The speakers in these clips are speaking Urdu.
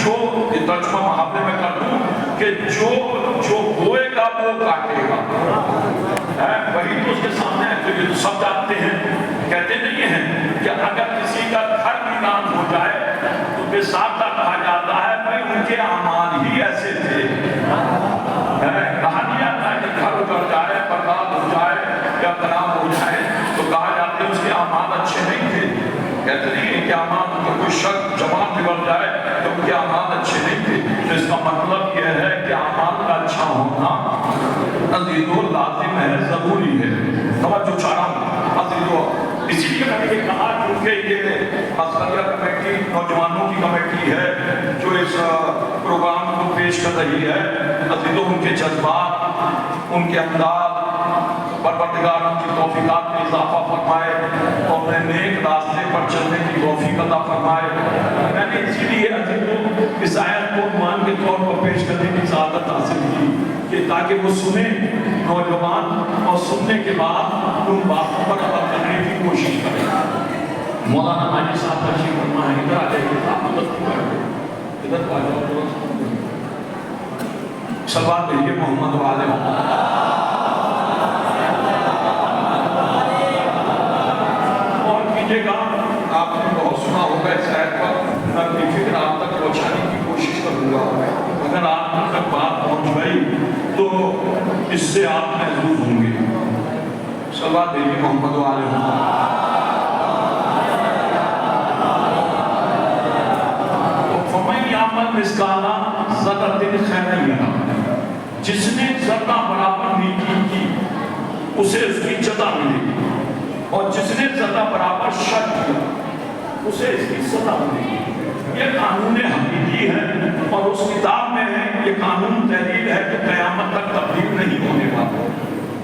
جو ترجمہ محاورے میں کر دوں کہ جو بوئے گا وہ کاٹے گا، وہی تو اس کے سامنے ہے۔ تو یہ تو سب جانتے ہیں، کہتے نہیں ہیں کہ اگر کسی کا گھر ویران ہو جائے تو بے ساختہ کہا جاتا ہے بھائی ان کے اعمال ہی ایسے تھے۔ کہا نہیں جاتا ہے کہ گھر اجڑ جائے، برباد ہو جائے یا خراب ہو جائے تو کہا جاتا ہے اس کے اعمال اچھے نہیں تھے۔ کہتے نہیں ان کے اعمال کو کوئی شخص جوان بگڑ جائے تو ان کے اعمال اچھے نہیں تھے۔ تو اس کا مطلب یہ ہے کہ اعمال کا اچھا ہونا عزیزو لازم ہے، ضروری ہے۔ توجہ چاہ رہا ہوں عزیزو، اسی لیے میں نے یہ کہا کیونکہ یہ اسقریہ کمیٹی نوجوانوں کی کمیٹی ہے جو اس پروگرام کو پیش کر رہی ہے۔ عزیزو ان کے جذبات، ان کے انداز، پروردگار ان کی توفیقات میں اضافہ فرمائے اور انہیں نیک راستے پر چلنے کی توفیق عطا فرمائے۔ میں نے اسی لیے عزیزو اس آیت کو عنوان کے طور پر پیش کرنے کی سعادت حاصل کی کہ تاکہ وہ سنیں نوجوان اور سننے کے بعد ان باتوں پر عمل کرنے کی کوشش کریں۔ مولانا ماجد صاحب تشریف فرما ہے، ادھر آ جائیے، آپ ادھر آ جاؤ، صلوات بھیجیے محمد و آل محمد۔ آپ نے بہت سنا ہوگا اس آیت پر، میں اپنی فکر آپ تک پہنچانے کی کوشش کروں گا۔ اگر آپ تک بات پہنچ گئی تو اس سے آپ محظوظ ہوں گے۔ صلوات بھیجیے محمد و آل محمد۔ فَمَن يَعْمَلْ مِثْقَالَ ذَرَّةٍ خَيْرًا يَرَهُ، جس نے ذرہ برابر نیکی کی اسے اس کی جزا ملے گی، اور جس نے ذرہ برابر شر کیا اسے اس کی سزا ملے گی۔ یہ قانون حقیقی ہے اور اس کتاب میں ہے، یہ قانون تحلیل ہے کہ قیامت تک تبدیل نہیں ہونے والا۔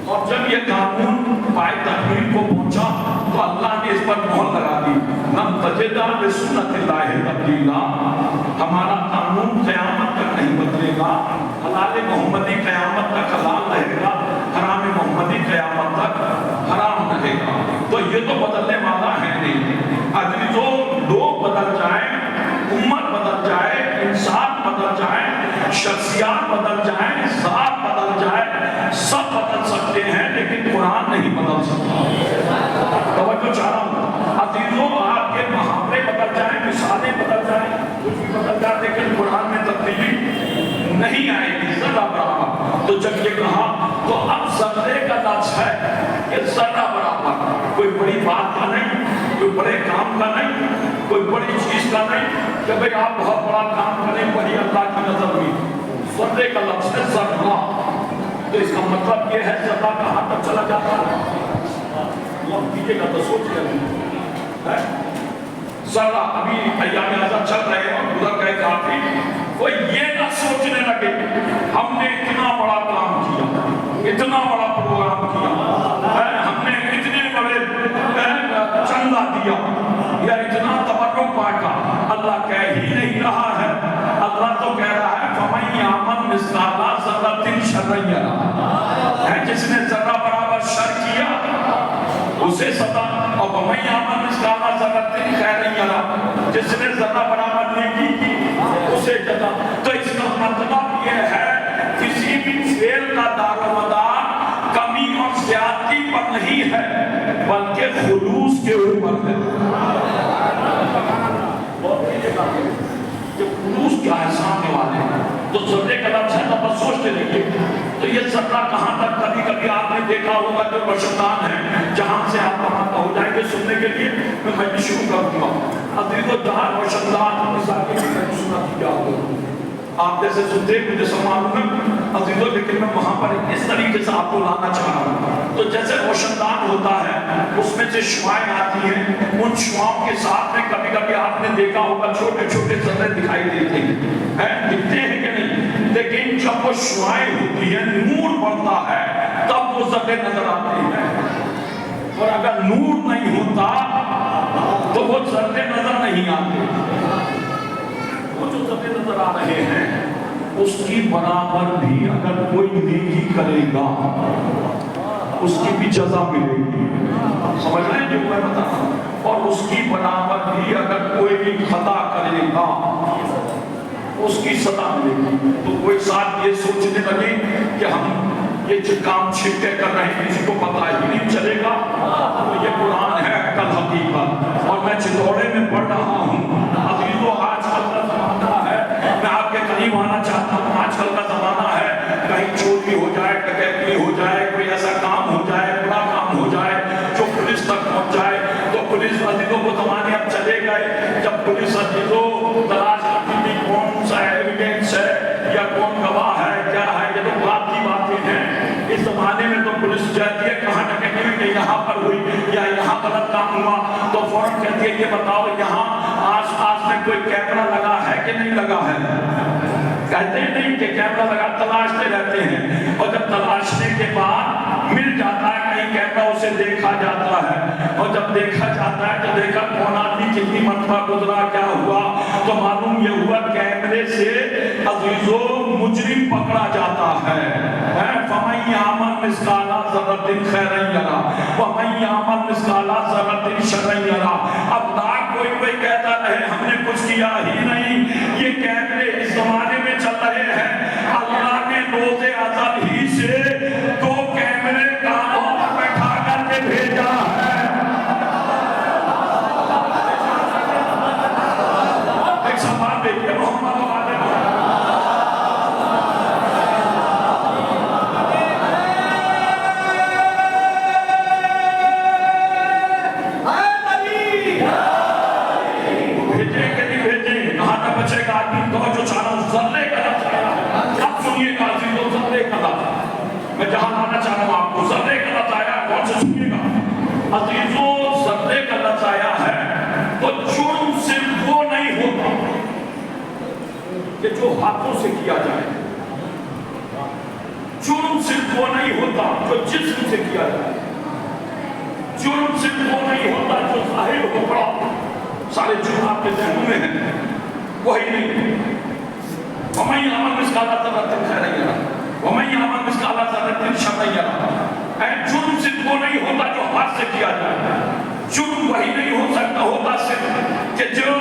اور جب یہ قانون پائے تکمیل کو پہنچا تو اللہ نے اس پر مہر لگا دی، لَن تَجِدَ لِسُنَّتِ اللَّهِ تَبْدِيلًا، ہمارا قانون قیامت تک نہیں بدلے گا۔ حلال محمدی قیامت تک حلال رہے گا، حرام محمدی قیامت تک حرام رہے گا۔ تو یہ تو بدلنے والا ہے نہیں۔ عزیزو لوگ بدل جائیں، امت بدل جائے، انسان بدل جائے، شخصیات بدل جائیں، ذات بدل جائے، سب بدل سکتے ہیں لیکن قرآن نہیں بدل سکتا۔ توجہ چاہ رہا ہوں عزیزو، آپ کے محاورے بدل جائیں، مثالیں بدل جائیں، کچھ بھی بدل جائیں، لیکن قرآن میں تبدیلی نہیں آئے گی ذرہ برابر۔ تو جب یہ کہا تو اب ذرے کا لفظ ہے کہ ذرہ برابر، کوئی بڑی بات کا نہیں، کوئی بڑے کام کا نہیں، کوئی بڑی چیز کا نہیں کہ بھئی آپ بہت بڑا کام کریں، بڑی اللہ کی نظر میں ذرے کا لفظ ہے ذرہ۔ تو اس کا مطلب یہ ہے ذرہ کہاں تک چلا جاتا ہے، اللہ کیجئے گا تو سوچ لیں۔ ذرہ ابھی ایام اعظم چل رہے ہیں اور گزر گئے کافی، وہ یہ نہ سوچنے لگے ہم نے اتنا بڑا کام کیا، اتنا بڑا پروگرام کیا، ہم نے اتنے بڑے چندہ دیا یا اتنا تبرک بانٹا۔ اللہ کہہ ہی نہیں رہا ہے، اللہ تو کہہ رہا ہے فَمَن يَعْمَلْ مِثْقَالَ ذَرَّةٍ شَرًّا يَرَهُ، جس نے ذرہ برابر شر کیا اسے سزا، اور وَمَن يَعْمَلْ مِثْقَالَ ذَرَّةٍ خَيْرًا يَرَهُ، جس نے ذرہ برابر نیکی کی اسے جزا۔ تو اس کا مطلب یہ ہے کسی بھی فعل کا دار و مدار کمی اور زیادتی پر نہیں ہے بلکہ خلوص کے اوپر ہے۔ یہ خلوص کیا ہے سامنے والے، تو ذرے کا لفظ ہے تو بس سوچتے رہیے۔ تو یہ ذرہ کہاں تک، کبھی کبھی آپ نے دیکھا ہوگا جو روشندان ہے جہاں سے آپ وہاں پہنچ جائیں گے سننے کے لیے، میں مجھے شروع کر دوں گا۔ عزیزو جہاں روشندان اس آگے کی میں سنا کیا ہوگا، آپ جیسے سنتے مجھے سمجھ میں عزیزو، لیکن میں وہاں پر اس طریقے سے آپ کو لانا چاہ رہا ہوں۔ تو جیسے روشندان ہوتا ہے اس میں سے شعاعیں آتی ہیں، ان شعاعوں کے ساتھ میں کبھی کبھی آپ نے دیکھا ہوگا چھوٹے چھوٹے ذرے دکھائی دیتے ہیں، دکھتے ہیں کہ نہیں، لیکن جب وہ شعاعیں ہوتی ہیں نور بڑھتا ہے تب وہ ذرے نظر آتے ہیں، اور اگر نور نہیں ہوتا تو وہ ذرے نظر نہیں آتے۔ وہ جو ذرے نظر آ رہے ہیں اس کی برابر بھی اگر کوئی نیکی کرے گا اس کی بھی جزا ملے گی، سمجھ رہے ہیں جو میں بتا رہا ہوں، اور اس کی برابر بھی اگر کوئی بھی خطا کرے گا اس کی سزا ملے گی. تو کوئی صاحب یہ سوچنے لگے کہ ہم یہ جو کام چھپکے کر رہے ہیں کسی کو پتہ ہی نہیں چلے گا. تو یہ قرآن ہے کل حقیقت اور میں چتوڑے میں پڑھ رہا ہوں. عزیزو آج کل کا زمانہ ہے, میں آپ کے قریب آنا چاہتا ہوں. آج کل کا زمانہ ہے کہیں چوری ہو جائے, ڈکیتی ہو جائے, کوئی ایسا کام ہو جائے, بڑا کام ہو جائے جو پولیس تک پہنچ جائے تو پولیس عزیزوں کو زمانے اب چلے گئے جب پولیس عزیزوں تلاش کرتی تھی کون سا ایویڈنس ہے یا کون گواہ ہے کیا ہے. یہ تو بات کی باتیں ہیں. اس زمانے میں تو پولیس جاتی ہے کہاں ڈکیتی ہوئی کہ یہاں پر ہوئی یا یہاں غلط کام ہوا تو فوراً کہتی ہے یہ بتاؤ یہاں آس پاس میں کوئی کیمرہ لگا ہے کہ نہیں لگا ہے. کہتے ہیں نہیں کہ کیمرہ لگا, تلاشتے رہتے ہیں اور جب تلاشنے کے بعد مل جاتا ہے کہیں کیمرہ اسے دیکھا جاتا ہے اور جب دیکھا جاتا ہے تو دیکھا کون آدمی کتنی مرتبہ گزرا کیا ہوا تو معلوم یہ ہوا کیمرے سے عزیزو مجرم پکڑا جاتا ہے. فَمَن يَعْمَلْ مِثْقَالَ ذَرَّةٍ خَيْرًا يَرَهُ وَمَن يَعْمَلْ مِثْقَالَ ذَرَّةٍ شَرًّا يَرَهُ. اب لاکھ کوئی کہتا رہے ہم نے کچھ کیا ہی نہیں, یہ کیمرے اس زمانے میں چل رہے ہیں. اللہ نے روز ازل ہی سے 2 کیمرے کانوں پر بیٹھا کر کے بھیجا ہے. ایک سوال دیکھیے محمد میں جہاں لانا چاہ رہا ہوں آپ کو ذرے کا لفظ آیا کون سے سنیے گا عزیزو. ذرے کا لفظ آیا ہے تو جرم صرف وہ نہیں ہوتا کہ جو ہاتھوں سے کیا جائے, جرم صرف وہ نہیں ہوتا جو جسم سے کیا جائے, جرم صرف وہ نہیں ہوتا جو ظاہر ہو پڑا. سارے جرم آپ کے ذہنوں میں ہیں وہی نہیں. وَمَن يَعْمَلْ مِثْقَالَ ذَرَّةٍ خَيْرًا يَرَهُ وَمَن يَعْمَلْ مِثْقَالَ ذَرَّةٍ شَرًّا يَرَهُ. جرم صرف وہ نہیں ہوتا جو ہاتھ سے کیا جائے, جرم وہی نہیں ہو سکتا ہوتا صرف کہ جو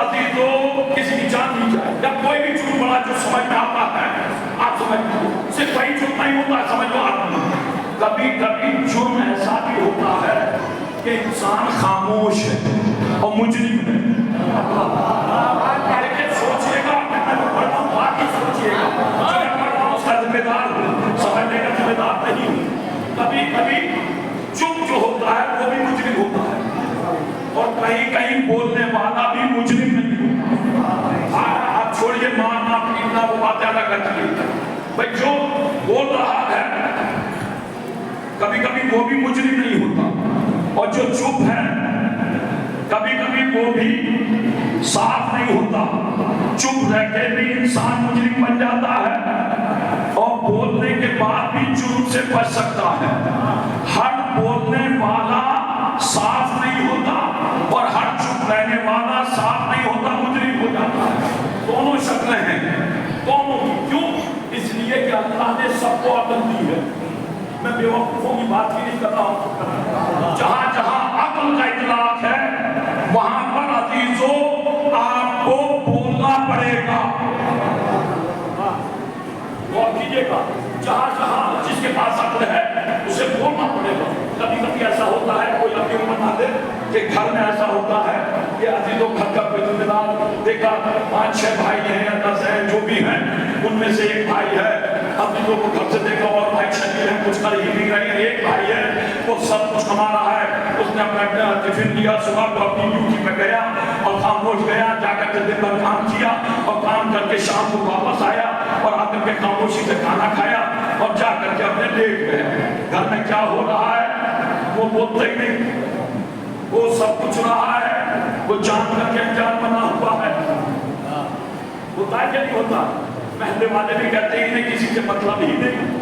عزیزو کسی کی جان لی جائے یا کوئی بھی جرم بڑا جو سمجھ میں آتا ہے. آپ سمجھ صرف وہی جرم نہیں ہوتا سمجھ لو آپ. کبھی کبھی جرم ایسا بھی ہوتا ہے کہ انسان خاموش ہے اور مجرم ہے. لیکن سوچئے گا میں پڑھ رہا ہوں باقی سوچئے گا ذمہ دار ہوں, سمجھنے کا ذمہ دار نہیں ہوں. کبھی کبھی چپ جو ہوتا ہے وہ بھی مجرم ہوتا ہے اور کہیں کہیں بولنے والا بھی مجرم نہیں ہوتا. آپ چھوڑیے مارنا پیٹنا وہ باتیں الگ کرتی ہے بھائی, جو بول رہا ہے کبھی کبھی وہ بھی مجرم نہیں ہوتا اور جو چپ ہے کبھی کبھی وہ بھی صاف نہیں ہوتا. چپ رہ کے بھی انسان مجرم بن جاتا ہے اور بولنے کے بعد بھی جرم سے بچ سکتا ہے. ہر بولنے والا صاف نہیں ہوتا اور ہر چپ رہنے والا صاف نہیں ہوتا, مجرم ہو جاتا ہے. دونوں شکلیں ہیں دونوں. کیوں؟ اس لیے کہ اللہ نے سب کو عقل دی ہے. میں بے وقوفوں کی بات کی نہیں کر رہا ہوں. جہاں جہاں عقل کا اطلاق ہے وہاں پر عزیزو آپ کو بولنا پڑے گا. غور کیجئے گا, جہاں جہاں جس کے پاس عقل ہے اسے بولنا پڑے گا. کبھی کبھی ایسا ہوتا ہے کوئی ابھی بتا دے کہ گھر میں ایسا ہوتا ہے کہ عزیزوں گھر کا کوئی ذمہ دار دیکھا 5-6 بھائی ہیں یا 10 ہیں جو بھی ہیں ان میں سے ایک بھائی ہے. عزیزوں کو گھر سے دیکھا اور بھائی شکیل ہیں کچھ کر ہی نہیں رہے. ایک بھائی ہے وہ سب کچھ کما رہا ہے, اس نے اپنا ٹفن لیا صبح کو اپنی ڈیوٹی پہ گیا اور خاموش گیا, جا کر کے دن بھر کام کیا اور کام کر کے شام کو واپس آیا اور آ کر کے خاموشی سے کھانا کھایا اور جا کر کے اپنے لیٹ گئے. گھر میں کیا ہو رہا ہے وہ بولتے ہی نہیں, وہ سب کچھ رہا ہے, وہ جان کر کے انجان بنا ہوا ہے. ہوتا ہے کہ نہیں ہوتا؟ محلے والے بھی کہتے ہیں انہیں کسی سے مطلب ہی نہیں,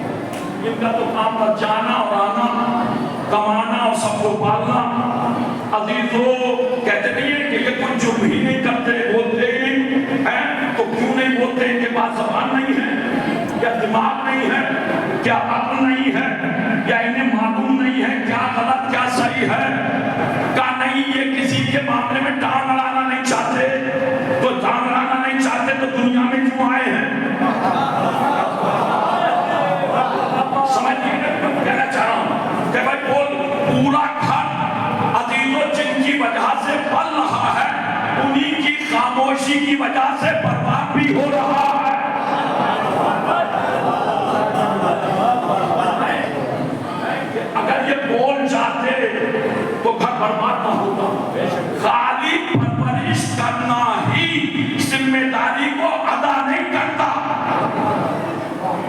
ان کا تو کام بس جانا اور آنا, کمانا اور سب کو پالنا. عزیزو کہتے نہیں ہیں کہ یہ کچھ چپ ہی نہیں کرتے, بولتے ہی نہیں ہیں. تو کیوں نہیں بولتے؟ ان کے پاس زبان نہیں ہے یا دماغ نہیں ہے, کیا عقل نہیں ہے یا انہیں معلوم نہیں ہے کیا غلط کیا صحیح ہے؟ کہا نہیں, یہ کسی کے معاملے میں ٹانگ اڑانا نہیں چاہتے. تو ٹانگ اڑانا نہیں چاہتے تو دنیا میں خاموشی کی وجہ سے برباد بھی ہو رہا ہے۔ اگر یہ بول جاتے تو گھر برباد نہ ہوتا۔ خالی پرورش کرنا ہی ذمہ داری کو ادا نہیں کرتا۔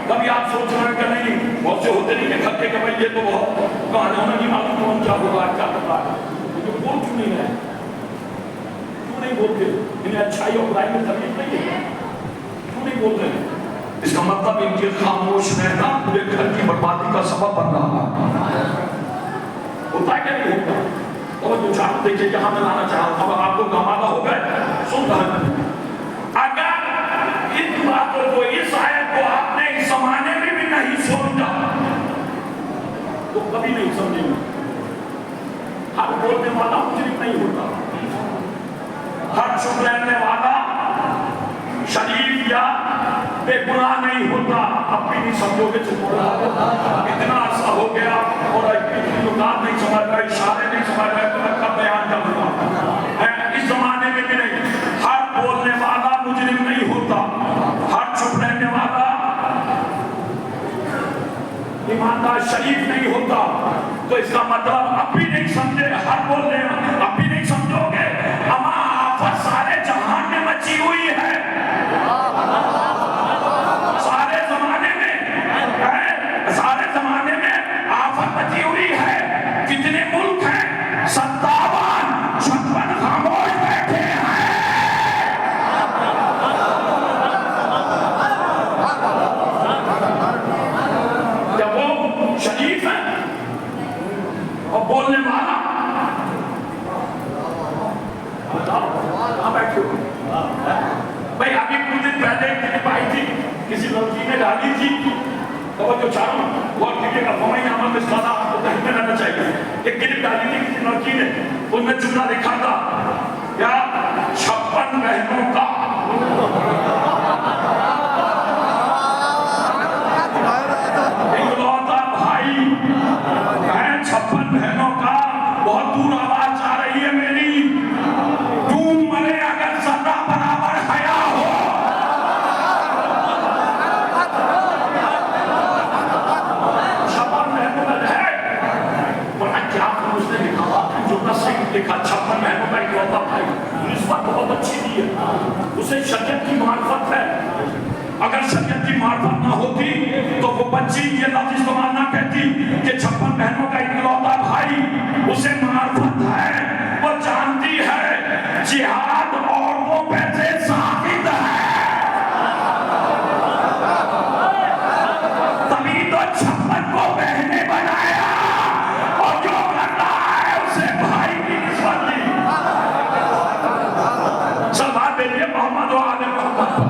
کبھی آپ سوچ رہے ہیں کہ نہیں، بہت سے ہوتے نہیں کہ گھر کے کہ بھائی یہ تو بہت کہاں ہونا نہیں معلوم کون کیا ہوگا کیا کرتا ہے، لیکن بول کیوں نہیں ہے؟ کیوں نہیں بولتے؟ انہیں اچھائی اور برائی میں تمیز نہیں ہے، کیوں نہیں بولتے ہیں؟ اس کا مطلب ان کے خاموش رہنا پورے گھر کی بربادی کا سبب بن رہا ہے۔ ہوتا ہے کہ نہیں ہوتا؟ اور جو چاہتے دیکھیں کہ ہمیں لانا چاہتا ہوں، آپ کو کمانا ہو گئے سن رہا ہے۔ اگر ان باتوں کو، اس آیت کو آپ نے اس زمانے میں بھی نہیں سمجھا تو کبھی نہیں سمجھیں گے۔ ہر بولنے والا مجرم نہیں ہوتا، ہر چپ رہنے والا شریف یا بے گناہ نہیں ہوتا۔ اب بھی نہیں سمجھو گے چپ ہو رہا، اتنا عرصہ ہو گیا اور اتنی بات نہیں سمجھ رہا، اشارے نہیں سمجھ رہا تو میں کب بیان کروں گا؟ اس زمانے میں بھی نہیں، ہر بولنے والا مجرم نہیں ہوتا، ہر چپ رہنے والا ایماندار شریف نہیں ہوتا۔ تو اس کا مطلب اب بھی نہیں سمجھے، ہر بولنے اب بھی نہیں سمجھو گے۔ اما آفت سارے جہان میں مچی ہوئی ہے، سارے زمانے میں آفت مچی ہوئی ہے۔ کتنے ملک ہیں؟ 57 56 خاموش بیٹھے ہیں۔ کیا وہ شریف ہیں اور بولنے والا؟ کہاں بیٹھے ہو بھائی؟ ابھی کچھ دن پہلے ایک کلپ آئی تھی، کسی لڑکی نے ڈالی تھی، توجہ چاہوں غور کیجیے گا، فوائد عمل میں سادہ آپ کو ذہن میں رہنا چاہیے۔ ایک کلپ ڈالی تھی کسی لڑکی نے، ان میں جملہ لکھا تھا کیا 56 بہنوں کا اکلوتا بھائی ہے، 56 بہنوں کا۔ بہت دور آواز آ رہی ہے میری، ڈوم مرے اگر ذرہ برابر حیا ہو۔ لکھا 56 بہنوں کا اکلوتا بھائی، نسبت بہت اچھی دی ہے، اسے شریعت کی معرفت ہے۔ اگر شریعت کی معرفت نہ ہوتی تو وہ بچی یہ لفظ استعمال نہ کہتی کہ 56 بہنوں کا اکلوتا بھائی۔ اسے معرفت ہے، وہ جانتی ہے جہاد عورتوں پہ سے ثابت ہے، تبھی تو 56 کو بہنیں بنایا، اور جو کر رہا ہے اسے بھائی کی نسبت دی۔ سلوات دیجیے محمد و آل محمد۔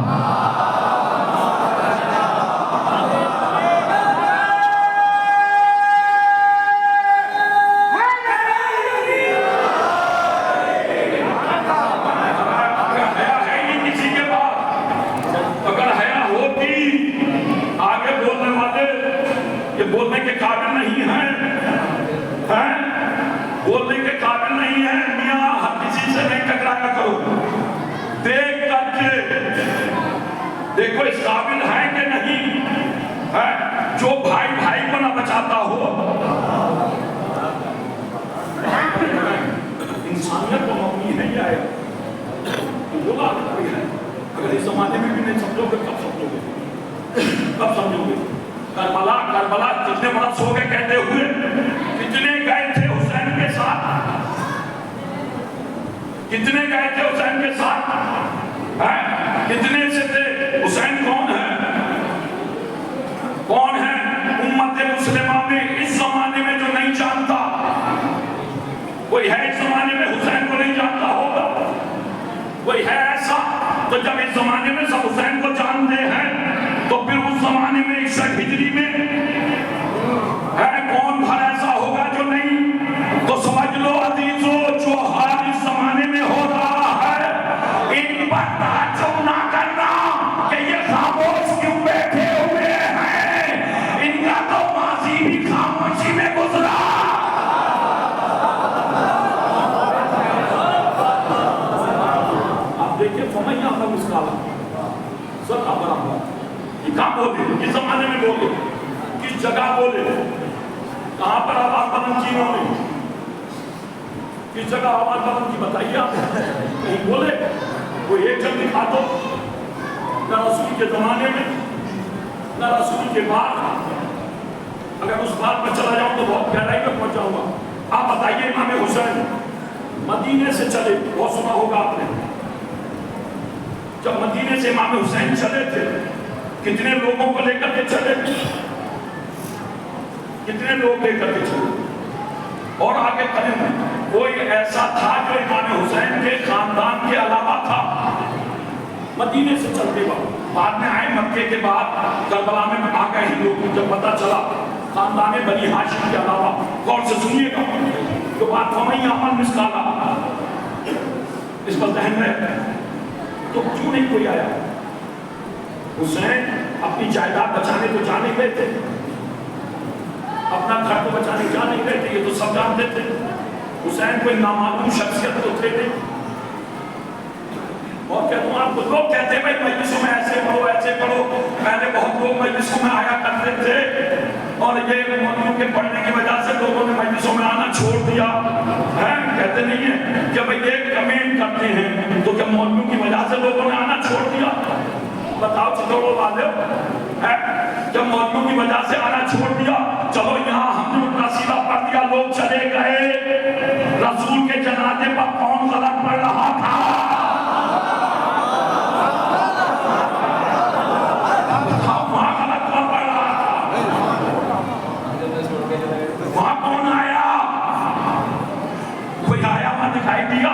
بولنے کے قابل نہیں ہیں، بولنے کے قابل نہیں ہیں۔ میاں ہر کسی سے نہیں ٹکرایا کرو، دیکھ کر کے دیکھو اس قابل ہے کہ نہیں ہے۔ جو بھائی بھائی کو نہ بچاتا ہو، انسانیت تو مبنی ہے یا بولا کوئی ہے؟ اگر اس زمانے میں بھی نہیں سمجھو گے کب سمجھو گے؟ کب سمجھو گے؟ کربلا جتنے برس ہو گئے کہتے ہوئے، کتنے گئے تھے حسین کے ساتھ؟ کتنے گئے تھے حسین کے ساتھ؟ کتنے سے تھے؟ حسین کون ہے؟ کون ہے امت مسلمہ میں اس زمانے میں جو نہیں جانتا؟ کوئی ہے اس زمانے میں حسین کو نہیں جانتا ہوگا؟ کوئی ہے ایسا؟ تو جب اس زمانے میں سب حسین کو جانتے ہیں تو پھر اس زمانے میں 61 ہجری میں ہے کون بھر ایسا ہوگا جو نہیں؟ تو سمجھ لو عزیزو، جو حال اس زمانے میں ہو رہا ہے، ان پر تعجب نہ کرنا کہ یہ خاموش کیوں بیٹھے ہوئے ہیں، ان کا تو ماضی بھی خاموشی میں گزرا۔ اب دیکھیے فمن یعمل مثقال ذرہ برابر، یہ کہاں بولے، کس زمانے میں بولے، کس جگہ بولے، کہاں پر آواز بلند کی انہوں نے، کس جگہ آواز بلند کی بتائیے آپ، کہیں بولے، کوئی ایک جب دکھا دو، نہ رسول کے زمانے میں نہ رسول کے بعد۔ اگر اس بات پر چلا جاؤں تو بہت گہرائی میں پہنچ جاؤں گا۔ آپ بتائیے امام حسین مدینے سے چلے، بہت سنا ہوگا آپ نے، جب مدینے سے امام حسین چلے تھے کتنے لوگوں کو لے کر کے چلے، کتنے لوگ لے کر کے چلے، اور آگے کھڑے ہیں کوئی ایسا تھا جو امام حسین کے خاندان کے علاوہ تھا، مدینے سے چلتے وقت، بعد میں آئے مکے کے بعد کربلا میں آ گئے ہندو، جب پتہ چلا خاندان بنی ہاشم کے علاوہ، غور سے سنیے گا جو بات فمن یعمل مثقال، اس پر ذہن میں تو کیوں نہیں کوئی آیا؟ حسین اپنی جائیداد بچانے کو جا نہیں گئے تھے، اپنا گھر کو بچانے جا نہیں گئے تھے، یہ تو سب جانتے تھے، حسین کوئی نامعلوم شخصیت تو تھے نہیں۔ اور کہتا ہوں آپ کو، لوگ کہتے ہیں بھائی مجلسوں میں ایسے پڑھو، پہلے بہت لوگ مجلسوں میں آیا کرتے تھے اور یہ مولویوں کے پڑھنے کی وجہ سے لوگوں نے مجلسوں میں آنا چھوڑ دیا ہے، کہتے نہیں ہیں کہ بھئی یہ کمنٹ کرتے ہیں تو کیا مولویوں کی وجہ سے لوگوں نے آنا چھوڑ دیا؟ بتاؤ چطور والے ہے، جب مولویوں کی وجہ سے آنا چھوڑ دیا، چلو یہاں ہم نے اپنا سیدھا پڑھ دیا، لوگ چلے گئے، رسول کے جنازے پر کون غلط پڑھ رہا تھا؟ دکھائی دیا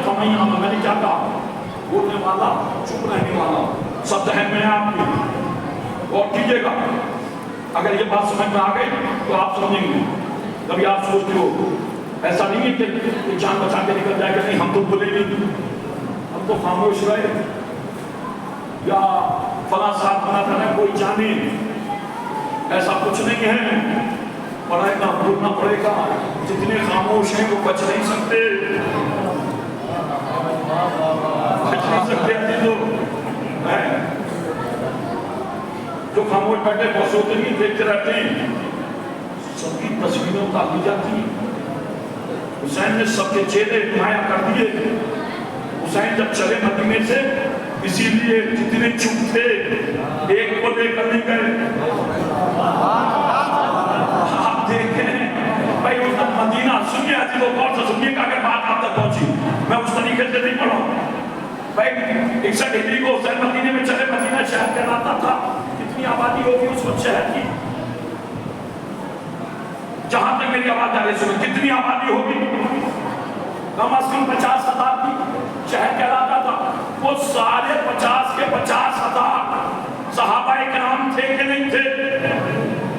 فمن یعمل، میں نے کیا کہا، بولنے والا چپ رہنے والا سب ذہن میں ہے آپ کی، اور کیجئے گا اگر یہ بات سمجھ میں آ گئی تو آپ سمجھیں گے۔ کبھی آپ سوچتے ہو ایسا نہیں ہے کہ جان بچا کے نکل جائے کہ نہیں ہم تو بولے نہیں، ہم تو خاموش رہے، یا فلاں ساتھ بنا تھا کوئی جانے، ایسا کچھ نہیں ہے، پڑھائے گا بولنا پڑے گا، جتنے خاموش ہیں وہ بچ نہیں سکتے، جو خاموش بیٹھے بہت سوتے نہیں، دیکھتے رہتے ہیں، سب کی تصویریں اتار دی جاتی ہیں۔ حسین نے سب کے چہرے نمایاں کر دیے، حسین جب چلے مدینے سے، اسی لیے جتنے چپ تھے ایک کو لے کر نہیں گئے۔ آپ دیکھیں بھائی اس دن مدینہ، سنیے عزیز و غور سے سنیے کہ اگر بات آپ تک پہنچی، میں اس طریقے سے نہیں پڑھا ہوں بھائی 61 ہجری کو حسین مدینے میں چلے، مدینہ شہر کہلاتا تھا، کتنی آبادی ہوگی اس وقت شہر کی، جہاں تک میری آواز جا رہی سنیں، کتنی آبادی ہوگی؟ کم از کم 50,000 کی شہر کہلاتا تھا، وہ سارے 50 کے 50,000 صحابہ کرام تھے کہ نہیں تھے؟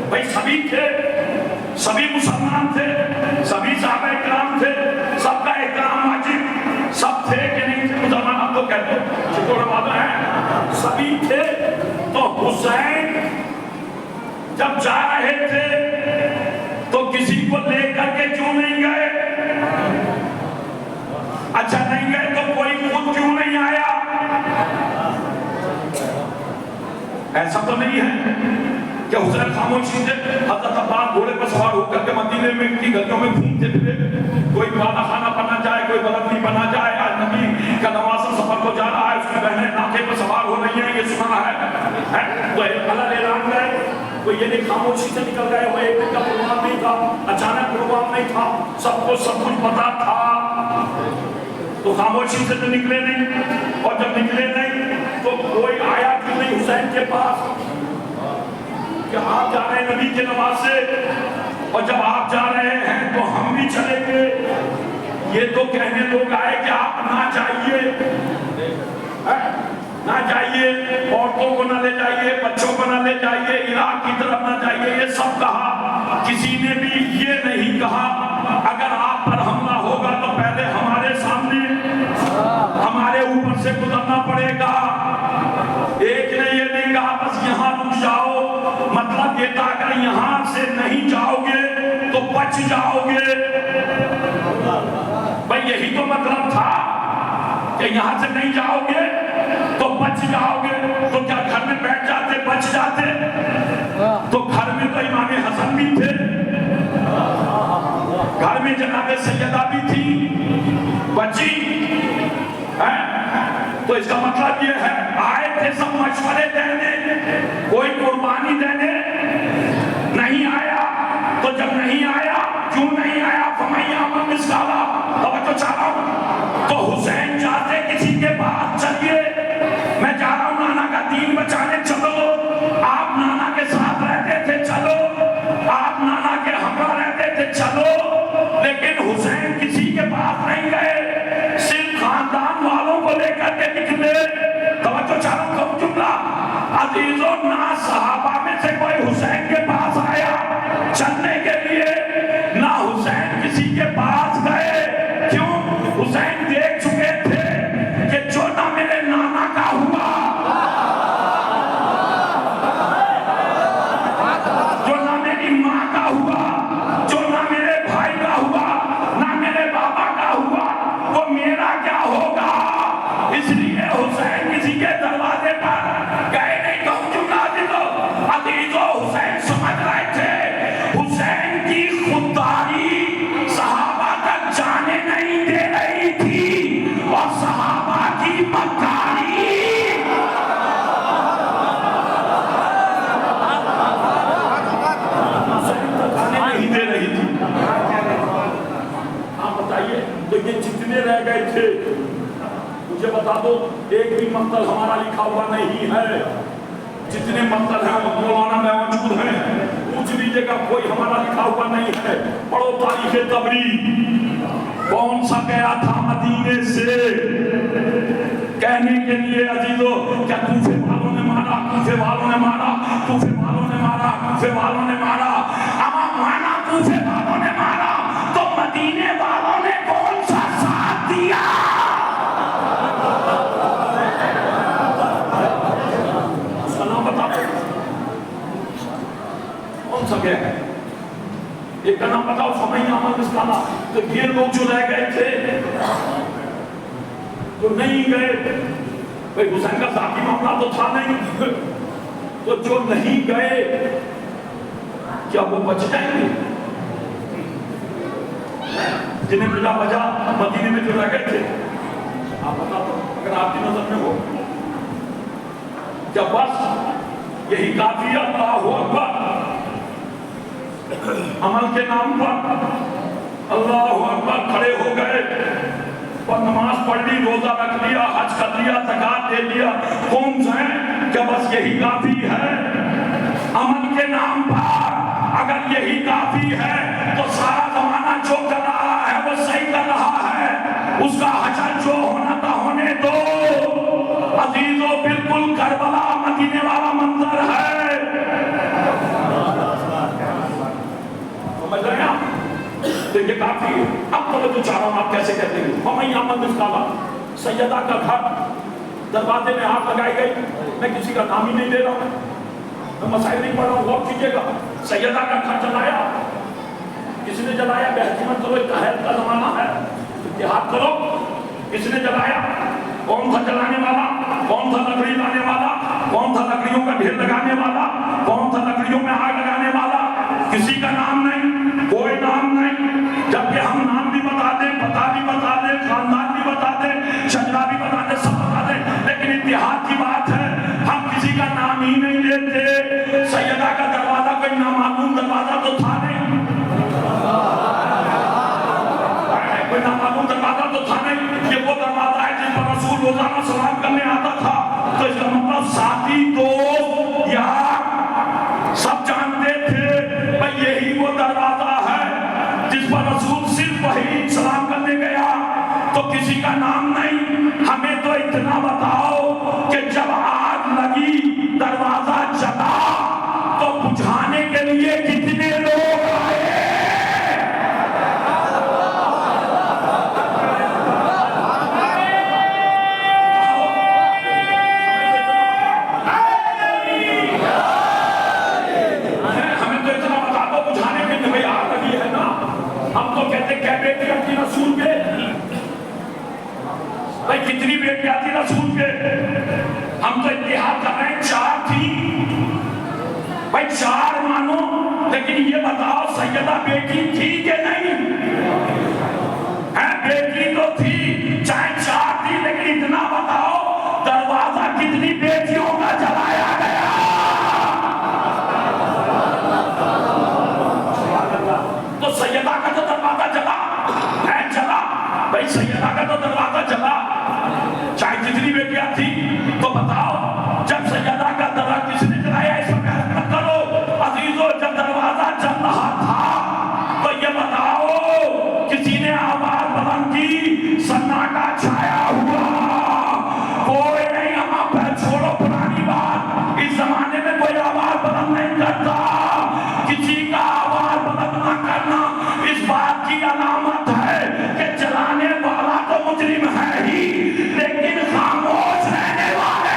بھائی سبھی تھے، سبھی مسلمان تھے، سبھی صحابہ کرام تھے، سب کا احترام واجب، سب تھے کہ نہیں تھے؟ مسلمان آپ کو کہتے ہیں چھوڑے والا ہے، سبھی تھے۔ تو حسین جب جا رہے تھے تو کسی کو لے کر کے کیوں نہیں گئے؟ اچھا نہیں گئے تو کوئی خود کیوں نہیں آیا؟ ایسا تو نہیں ہے کہ حسین خاموشی سے حضرت عباس گھوڑے پر سوار ہو کر کے مدینے میں کی گلیوں میں گھومتے پھرے، کوئی بالا خانہ بنا جائے، کوئی بلندی بنا جائے، آج نبی کا نواسا سفر کو جا رہا ہے، اس کی بہنیں ناکے پر سوار ہو رہی ہیں، یہ سنا ہے تو اللہ اعلان گئے، کوئی یہ نہیں خاموشی سے نکل گئے، وہ ایک دن کا پروگرام نہیں تھا، اچانک پروگرام نہیں تھا، سب کو سب کچھ پتا تھا، تو خاموشی سے تو نکلے نہیں، اور جب نکلے نہیں تو کوئی آیا کیوں نہیں حسین کے پاس کہ آپ جا رہے ہیں نبی کے نواسے، اور جب آپ جا رہے ہیں تو ہم بھی چلیں گے؟ یہ تو کہنے لوگ آئے کہ آپ نہ جائیے، نہ جائیے، عورتوں کو نہ لے جائیے، بچوں کو نہ لے جائیے، عراق کی طرف نہ جائیے، یہ سب کہا، کسی نے بھی یہ نہیں کہا اگر آپ پر حملہ ہوگا تو پہلے ہمارے سامنے ہمارے اوپر سے گزرنا پڑے گا۔ ایک نے یہ نہیں کہا بس یہاں رک جاؤ، مطلب یہ تھا اگر یہاں سے نہیں جاؤ گے تو بچ جاؤ گے۔ یہاں سے نہیں جاؤ گے تو بچ جاؤ گے. تو کیا گھر میں بیٹھ جاتے بچ جاتے؟ تو گھر میں تو امام حسن بھی تھے, گھر میں جناب سیدہ بھی تھی, بچی. تو اس کا مطلب یہ ہے آئے تھے سب مشورے دینے, کوئی قربانی دینے نہیں آیا. تو جب نہیں آیا, کیوں نہیں آیا؟ فَمَن يَعْمَلْ مِثْقَالَ, توجہ چاہ رہا ہوں. تو حسین چاہتے کسی کے پاس چلیے, میں جا رہا ہوں نانا کا دین بچانے, چلو. آپ نانا کے ساتھ رہتے تھے, چلو. آپ نانا کے ہمراہ رہتے تھے, چلو. لیکن حسین کسی کے پاس نہیں گئے, صرف خاندان والوں کو لے کر کے نکلے. توجہ چاہ رہا ہوں, جملہ عزیزوں, نہ صحابہ میں سے کوئی حسین کے پاس آیا چلنے کے لیے, نہ حسین کسی کے پاس گئے. کیوں؟ حسین دیکھ چکے تھے کہ جو نہ میرے نانا کا ہوا, جو نہ میری ماں کا ہوا, جو نہ میرے بھائی کا ہوا, نہ میرے بابا کا ہوا, وہ میرا کیا ہوگا؟ اس لیے حسین کسی کے دروازے پر گئے نہیں. کہوں جملہ عزیزو, حسین سمجھ رہے تھے حسین کی خودداری صحابہ تک جانے نہیں دے رہی تھی, اور صحابہ کی مکاری جانے نہیں دے رہی تھی. آپ بتائیے, تو یہ جتنے رہ گئے تھے مجھے بتا دو, ایک بھی مقتل ہمارا لکھا ہوا نہیں ہے. جتنے مقتل ہیں مولانا میں موجود ہیں, پوچھ لیجیے گا, کوئی ہمارا لکھا ہوا نہیں ہے. پڑھو تاریخ تبری, کون سا گیا تھا مدینے سے کہنے کے لیے عزیزو, کیا کوفے والوں نے مارا, کوفے والوں نے مارا, کوفے والوں نے مارا, کوفے والوں نے مارا. اما مانا کوفے والوں نے مارا, تو مدینے والوں نے کون سا ساتھ دیا؟ اس کا نام بتا دو, کون سا گیا ہے؟ ایک کا نام بتاؤ. فَمَن يَعْمَلْ مِثْقَالَ. تو یہ لوگ جو رہ گئے تھے, جو نہیں گئے, بھئی حسین کا ذاتی معاملہ تو تھا نہیں, تو جو نہیں گئے کیا وہ بچ جائیں گے؟ جنہیں بلا بجا مدینے میں جو رہ گئے تھے, آپ بتا دو اگر آپ کی نظر میں ہو, کیا بس یہی کافی ہے؟ اللہ اکبر, عمل کے نام پر اللہ اکبر کھڑے ہو گئے, اور نماز پڑھ لی, روزہ رکھ لیا, حج کر لیا, زکات دے لیا, قوم جائیں, کیا بس یہی کافی ہے؟ عمل کے نام پر اگر یہی کافی ہے تو سارا زمانہ جو کر رہا ہے وہ صحیح کر رہا ہے. اس کا حشر جو ہونا تھا ہونے دو. عزیزو, بالکل کربلا مدینے والا منظر ہے. سمجھ رہے ہیں آپ؟ تو یہ کافی ہے. اب تو میں چاہ رہا ہوں آپ کیسے کہتے ہیں فَمَن يَعْمَلْ مِثْقَالَ. سیدہ کا گھر, دروازے میں ہاتھ لگائی گئی, میں کسی کا نام ہی نہیں لے رہا ہوں, میں مسائل نہیں پڑھ رہا ہوں, غور کیجیے گا. سیدہ کا گھر جلایا, کس نے جلایا؟ بہتی مت کرو, اتحاد کا زمانہ ہے, اتحاد کرو. کس نے جلایا؟ کون تھا جلانے والا؟ کون تھا لکڑی لانے والا؟ کون تھا لکڑیوں کا ڈھیر لگانے والا؟ کون تھا لکڑیوں میں آگ لگانے والا؟ کسی کا نام نہیں, کوئی نام نہیں. جبکہ ہم نام بھی بتا دیں, پتہ بھی بتا دیں, خاندان بھی بتا دیں, شجرا بھی بتا دیں, سب بتا دیں, لیکن اتحاد کی بات ہے, ہم کسی کا نام ہی نہیں لیتے. سیدہ کا دروازہ کوئی نامعلوم دروازہ تو تھا نہیں, کوئی نامعلوم دروازہ تو تھا نہیں. یہ وہ دروازہ ہے جس پر رسول روزانہ سلام کرنے آتا تھا. تو اس کا مطلب ساتھی, دوست, یار سب جانتے تھے بھئی یہی وہ دروازہ ہے جس پر رسول صرف وہی سلام کرنے گیا. تو کسی کا نام نہیں. ہمیں تو اتنا بتاؤ کہ جب آگ لگی, دروازہ جلا, تو بجھانے کے لیے کتنے لوگ آئے؟ کتنی بیٹیاں تھی رسول کے؟ ہم تو اتحاد کر رہے ہیں 4 تھی بھائی، 4 مانو، لیکن یہ بتاؤ سیدہ بیٹی تھی کہ نہیں؟ بیٹی تو تھی، چاہے 4 تھی، لیکن اتنا بتاؤ دروازہ کتنی بیٹیوں کا جلایا گیا؟ تو سیدہ کا تو دروازہ جلا ہے، جلا بھائی، سیدہ کا تو دروازہ جلا، چاہے جتنی بیٹیاں تھی۔ تو بتاؤ جب سیدہ کا دروازہ کس نے جلایا؟ اس پر محنت مت کرو عزیزو، جب دروازہ جل رہا تھا تو یہ بتاؤ کسی نے آواز بلند کی؟ سناٹا چھایا ہوا، کوئی نہیں۔ ہم پہ چھوڑو پرانی بات، اس زمانے میں کوئی آواز بلند نہیں کرتا۔ کسی کا آواز بلند نہ کرنا اس بات کی علامت ہے کہ چلانے والا تو مجرم ہے ہی، لیکن خاموش رہنے والے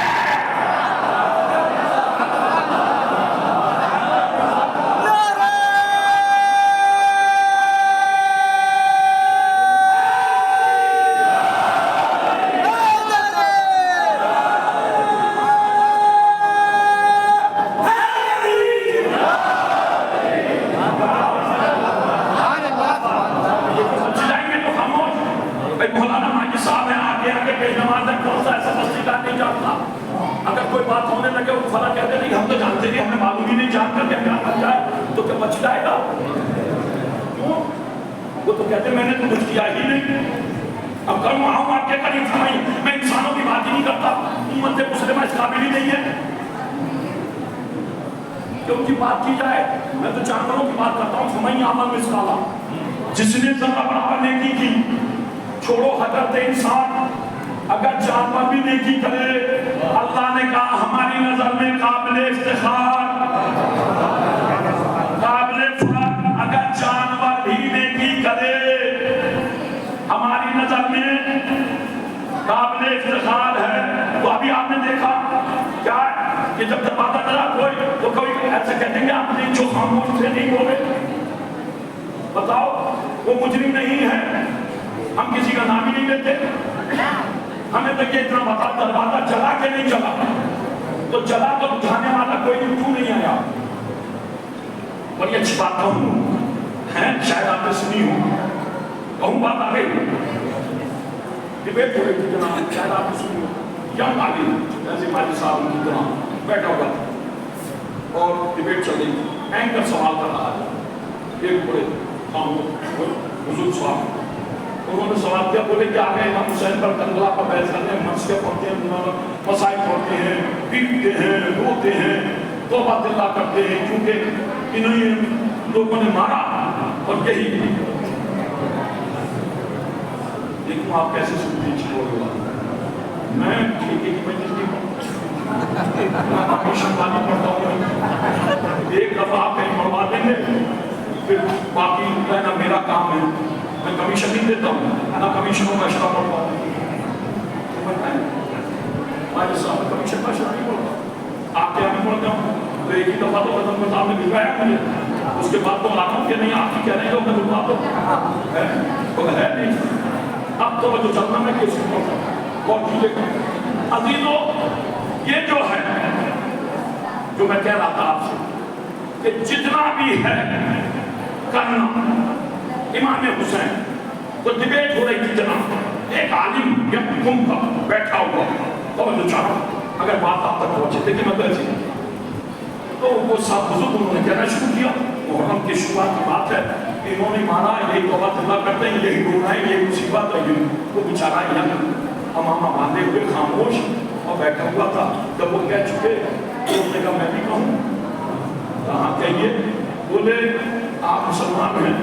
جائے گا، کیوں؟ وہ تو کہتے میں نے تو کچھ کیا ہی نہیں، اب کروں آؤں آپ کے قریب فرمائیں، میں انسانوں کی بات ہی نہیں کرتا، امت مسلمہ اس قابل ہی نہیں ہے کہ ان کی بات کی جائے، میں تو جانوروں کی بات کرتا ہوں۔ فرمائیں عمل مثقالا، جس نے ذرہ برابر نیکی کی، چھوڑو حضرت انسان، اگر جانور بھی نیکی کرے، اللہ نے کہا ہماری نظر میں قابل افتخار، اگر جانور بھی نیکی کرے ہماری نظر میں قابل افتخار ہے۔ تو ابھی آپ نے دیکھا کیا کہ جب دروازہ ڈلا تو کوئی ایسے کہتے ہیں آپ نے جو خاموش تھے نہیں بولے، بتاؤ وہ مجرم نہیں ہے، ہم کسی کا نام ہی نہیں لیتے۔ ہمیں تو یہ اتنا بتا دروازہ جلا کہ نہیں جلا، تو جلا تو بجھانے والا کوئی کیوں نہیں آیا؟ بڑی اچھی بات کہوں ہے، شاید آپ نے سنی ہو، کہوں بات آ گئی، ڈیبیٹ ہو رہی تھی جناب، شاید آپ نے سنی ہو، ینگ عالم ایسے مالی صاحب کی طرح بیٹھا ہوا تھا اور ڈیبیٹ چل رہی تھی، اینکر سوال کر رہا ہے، ایک بڑے بزرگ صاحب، انہوں نے سوال کیا، بولے کہ آگے امام حسین پر کربلا پر بحث کرتے ہیں، مسئلے پڑھتے ہیں، مسائل پڑھتے ہیں، پیٹتے ہیں، روتے ہیں، توبہ اللہ کرتے ہیں، کیونکہ انہیں لوگوں نے مارا اور یہی دیکھوں آپ کیسے سنتے چھوڑ گا۔ میں ٹھیکے کی مجلس نہیں پڑھتا، میں کمیشن والی پڑھتا ہوں، ایک دفعہ آپ کہیں پڑھوا دیں گے، پھر باقی کہنا میرا کام ہے، میں کمیشن نہیں دیتا ہوں، نہ کمیشنوں کا اشرا پڑھتا ہوں، آج صاحب کمیشن کا اشرا نہیں پڑھتا، آپ کے یہاں بھی پڑھتا ہوں، تو ایک ہی دفعہ تو قدم کو سامنے بھگایا مجھے، اس کے بعد تو لاتا ہوں کہ نہیں آپ کی کہہ رہے ہو، میں دلوا تو ہے نہیں، اب تو جو چلنا میں کسی کو اور چیزیں عزیزو، یہ جو ہے جو میں کہہ رہا تھا آپ سے کہ جتنا بھی ہے کرنا، امام حسین تو ڈیبیٹ ہو رہی تھی جناب، ایک عالم یا حکم کا بیٹھا ہوا اور جو چاہا اگر بات آپ تک پہنچے تھے کہ میں تو ایسی تو وہ سب بزرگ انہوں نے کہنا شروع کیا، محرم کی شروعات کی بات ہے، انہوں نے مانا یہی توبہ اللہ کرتے ہیں، یہی رونا ہے، یہ مصیبت ہے، وہ بیچارہ یہاں امامہ باندھے ہوئے خاموش اور بیٹھا ہوا تھا، جب وہ کہہ چکے تو اس نے کہا میں بھی کہوں، کہاں کہیے؟ بولے آپ مسلمان ہیں،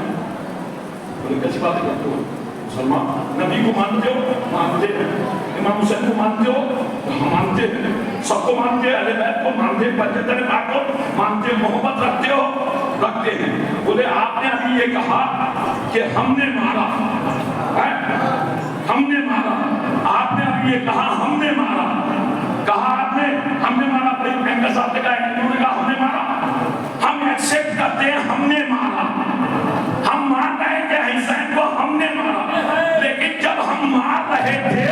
بولے کیسی باتیں کرتے ہو؟ مسلمان، نبی کو مانتے ہو؟ مانتے ہیں، امام حسین کو مانتے ہو؟ ہم مانتے ہیں، سب کو مانتے ہیں، اہل بیت کو مانتے ہیں، پنجتن پاک کو مانتے ہیں، محبت رکھتے ہو؟ رکھتے ہیں۔ بولے آپ نے ابھی یہ کہا کہ ہم نے مارا، ہم نے مارا، آپ نے ابھی یہ کہا ہم نے مارا، کہا آپ نے ہم نے مارا، بھائی صاحب نے کہا انہوں نے کہا ہم نے مارا، ہم ایکسپٹ کرتے ہیں ہم نے مارا، ہم مان رہے کہ حسین کو ہم نے مارا، لیکن جب ہم مار رہے تھے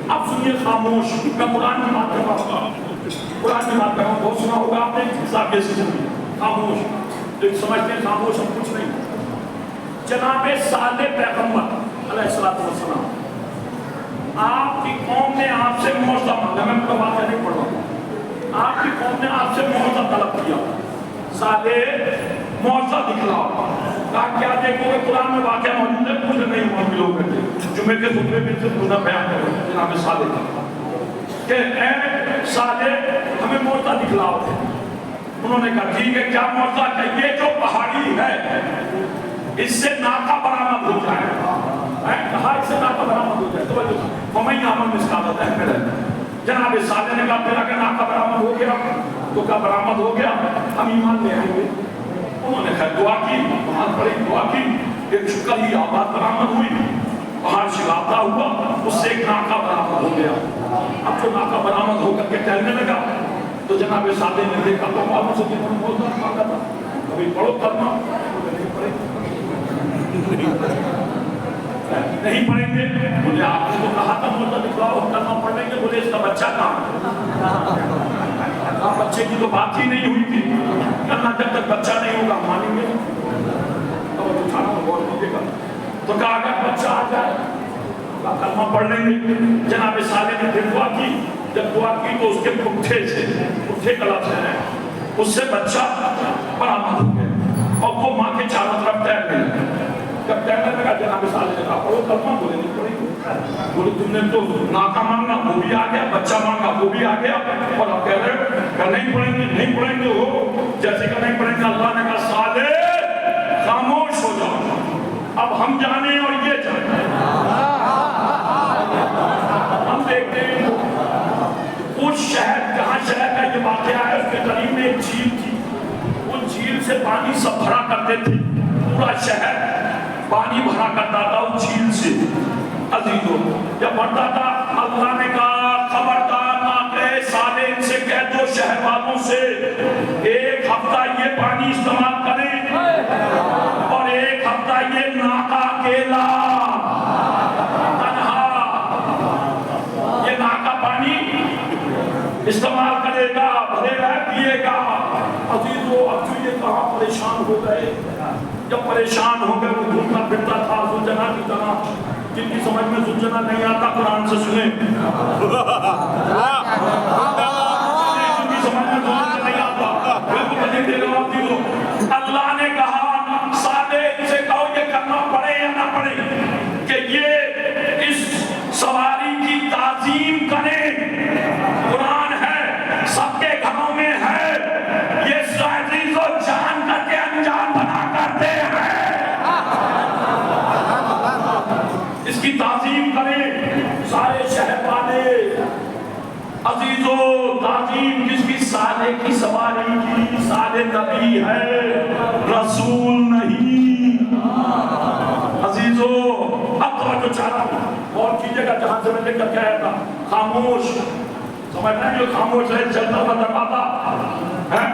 اب سنیے خاموش، میں قرآن کی بات کر رہا ہوں، قرآن کی بات کر رہا ہوں، بہت سنا ہوگا آپ نے حساب کیسے سنی خاموش، لیکن سمجھتے ہیں خاموش ہم کچھ نہیں۔ جناب صالح پیغمبر علیہ السلام، آپ کی قوم نے آپ سے معجزہ مانگا، میں پورا واقعہ نہیں پڑھ رہا ہوں، آپ کی قوم نے آپ سے معجزہ طلب کیا، صالح معجزہ دکھلاؤ، کہا کیا دیکھو گے؟ قرآن میں واقعہ موجود ہے، مجھے نہیں معلوم لوگ کہتے جمعے کے خطبے میں سے پورا بیان کرو جناب صالح کا کہ اے صالح ہمیں معجزہ دکھلاؤ۔ انہوں نے کہا ٹھیک ہے، کیا معجزہ؟ کہ یہ جو پہاڑی ہے اس سے ناکہ برآمد ہو جائے، کہا اس سے ناکہ برآمد ہو جائے، فَمَن يَعْمَلْ مِثْقَالَ ذَرَّةٍ۔ جناب صالح نے کہا پھر اگر ناکہ برآمد ہو گیا تو کیا برآمد ہو گیا، ہم ایمان لے آئیں گے۔ انہوں نے خیر دعا کی، بہت بڑی دعا کی، ایک شکر ہی آباد برآمد ہوئی، پہاڑ شگافتہ ہوا، اس سے ایک ناکہ برآمد ہو گیا۔ اب جو ناکہ برآمد ہو کر کے ٹہلنے لگا تو جناب صالح نے دیکھا تو معلوم سے کہ انہوں نے بہت مانگا تھا، کبھی پڑھو کلمہ نہیں پڑھیں گے، بولے آپ نے تو کہا تھا معجزہ دکھلاؤ، کلمہ پڑھ لیں گے، بولے اس کا بچہ کہاں؟ بچے کی تو بات ہی نہیں ہوئی تھی، کہنا جب تک بچہ نہیں ہوگا مانیں گے، تو کہا اگر بچہ آ جائے کلمہ پڑھ لیں گے۔ جناب صالح نے پھر دعا کی، جب دعا کی تو اس کے پٹھے کا لفظ ہے، اس سے بچہ برآمد ہو گیا اور وہ ماں کے چاروں طرف تیرنے لگا۔ جب تیرنے لگا جناب صالح نے کہا پڑھو کلمہ، بولے نہیں پڑھیں گے، بولے تم نے تو ناکہ مانگا وہ بھی آ گیا، بچہ مانگا وہ بھی آ گیا، اور اب کہہ رہے کہ نہیں پڑھیں گے، نہیں پڑھیں گے، ہو جیسے کہ نہیں پڑھیں گے۔ اللہ نے کہا صالح خاموش ہو جاؤ، اب ہم جانیں اور یہ جانیں۔ ہم دیکھتے ہیں اس شہر، جہاں شہر کا یہ واقعہ ہے، اس کے قریب میں ایک جھیل تھی، اس جھیل سے پانی سب بھرا کرتے تھے، پورا شہر پانی بھرا کرتا تھا اس جھیل سے۔ عزیزو جب بڑھتا تھا اللہ نے کہا خبردار ناکہ صالح ان سے کہہ دو شہر والوں سے ایک ہفتہ یہ پانی استعمال کریں اور ایک ہفتہ یہ ناکہ اکیلا تنہا یہ ناکہ پانی استعمال کرے گا، بھرے گا، پیے گا۔ عزیزو اب جو یہ کہاں پریشان ہو گئے، جب پریشان ہو گئے وہ گھومتا پھرتا تھا زلجنا کی طرح، جن کی سمجھ میں زلجنا نہیں آتا قرآن سے سنیں، جن کی سمجھ میں زلجنا نہیں آتا بالکل تجھے دے گا۔ اللہ نے کہا صالح ان سے کہو یہ کرنا پڑے یا نہ پڑے کہ یہ اس سواری کی تعظیم کریں، قرآن ہے سب کے گھروں میں ہے، یہ عزیز و جان کر کے انجام بنا کرتے ہیں، اس کی تعظیم کریں سارے شہر والے۔ عزیزو تعظیم کس کی؟ صالح کی سواری کی۔ صالح نبی ہے، رسول نہیں۔ عزیزو اب توجہ چاہ رہا ہوں اور کیجئے گا جہاں سے میں لے کر کے آیا تھا، خاموش سمجھنا جو خاموش ہے چلتا ہوا دروازہ ہے۔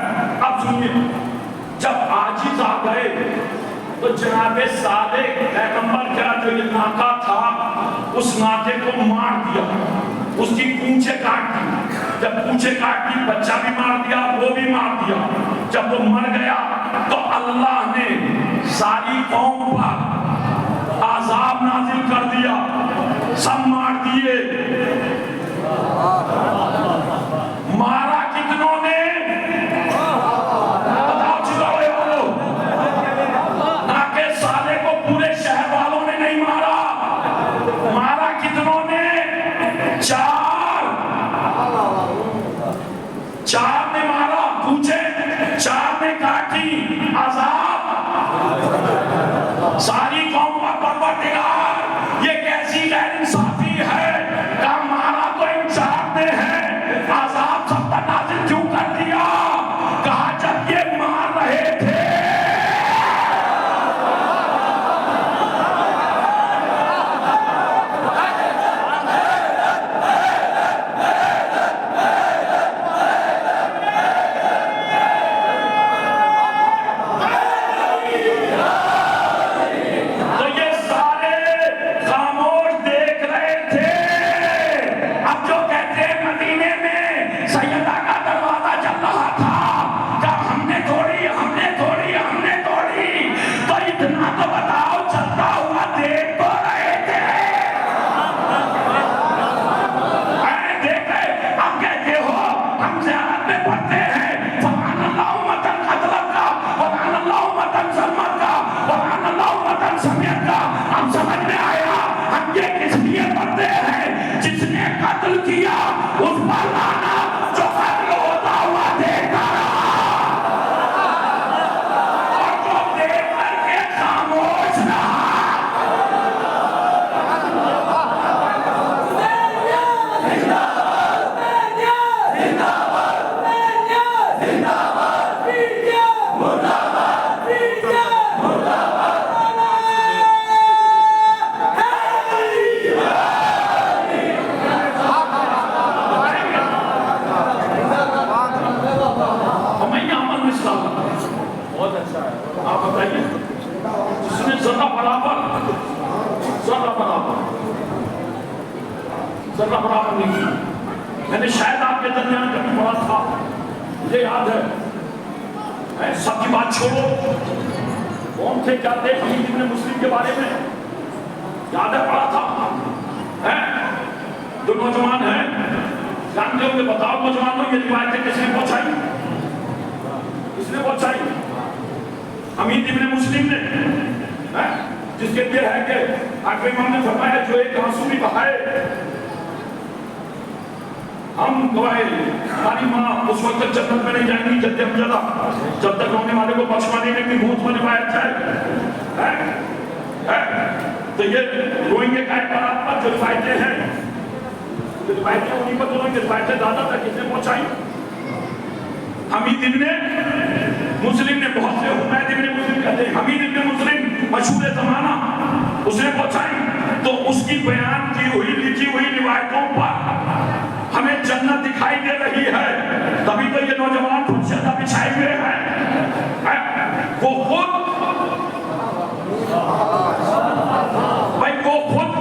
اب سنیے جب عاجز آ گئے تو جناب صالح پیغمبر کا جو یہ ناکہ تھا اس ناکے کو مار دیا، اس کی پونچھیں کاٹ دی، جب پونچھیں کاٹ دی بچہ بھی مار دیا وہ بھی مار دیا۔ جب وہ مر گیا تو اللہ نے ساری قوم پر عذاب نازل کر دیا، سب مار دیے۔ مارا کتنوں نے؟ بتاؤ چکاؤ بولو، ناکہ صالح کو پورے شہر والوں نے نہیں مارا، مارا کتنوں نے؟ چار نے مارا، پوچھے چار نے کاٹی، عذاب ساری قوم پر پروردگار یہ کیسی غیر انصافی ہے کہ مارا تو ان چار نے ہے، عذاب سب پر نازل کیوں کر دیا؟ کہا جب یہ مار رہے تھے جس نے قتل کیا اس پر لعنت جو قتل ہوتا ہوا دیکھتا رہا اور جو دیکھ کر کے خاموش رہا. آپ بتائیے جس نے ذرہ برابر نہیں کیا. میں نے شاید آپ کے درمیان کبھی پڑھا تھا, مجھے یاد ہے, سب کی بات چھوڑو, کون تھے کیا تھے حمید ابن مسلم کے بارے میں یاد ہے, پڑھا تھا. جو نوجوان ہیں جانتے ہوں گے, بتاؤ نوجوانوں یہ روایتیں کس نے پہنچائی؟ کس نے پہنچائی؟ حمید ابن مسلم نے, جس کے لیے ہے کہ آخر امام نے فرمایا جو ایک آنسو بھی بہائے ہم گوائے, ہماری ماں اس وقت تک جنت میں نہیں جائیں گی جب تک رونے والے کو بخشوا دینے کی بہت میں روایت ہے. تو یہ روئیں گے کائے پر جو روایتیں ہیں, جو روایتیں انہیں پر دونوں کی روایتیں زیادہ تک کس نے پہنچائی؟ حمید ابن مسلم نے. بہت سے حمید ابن مسلم کہتے ہیں, حمید ابن مسلم مشہور زمانہ, اس نے پہنچائی. تو اس کی بیان کی ہوئی لکھی ہوئی روایتوں پر ہمیں جنت دکھائی دے رہی ہے. تبھی تو یہ نوجوان فرشتہ بچھائے ہوئے ہیں. وہ خود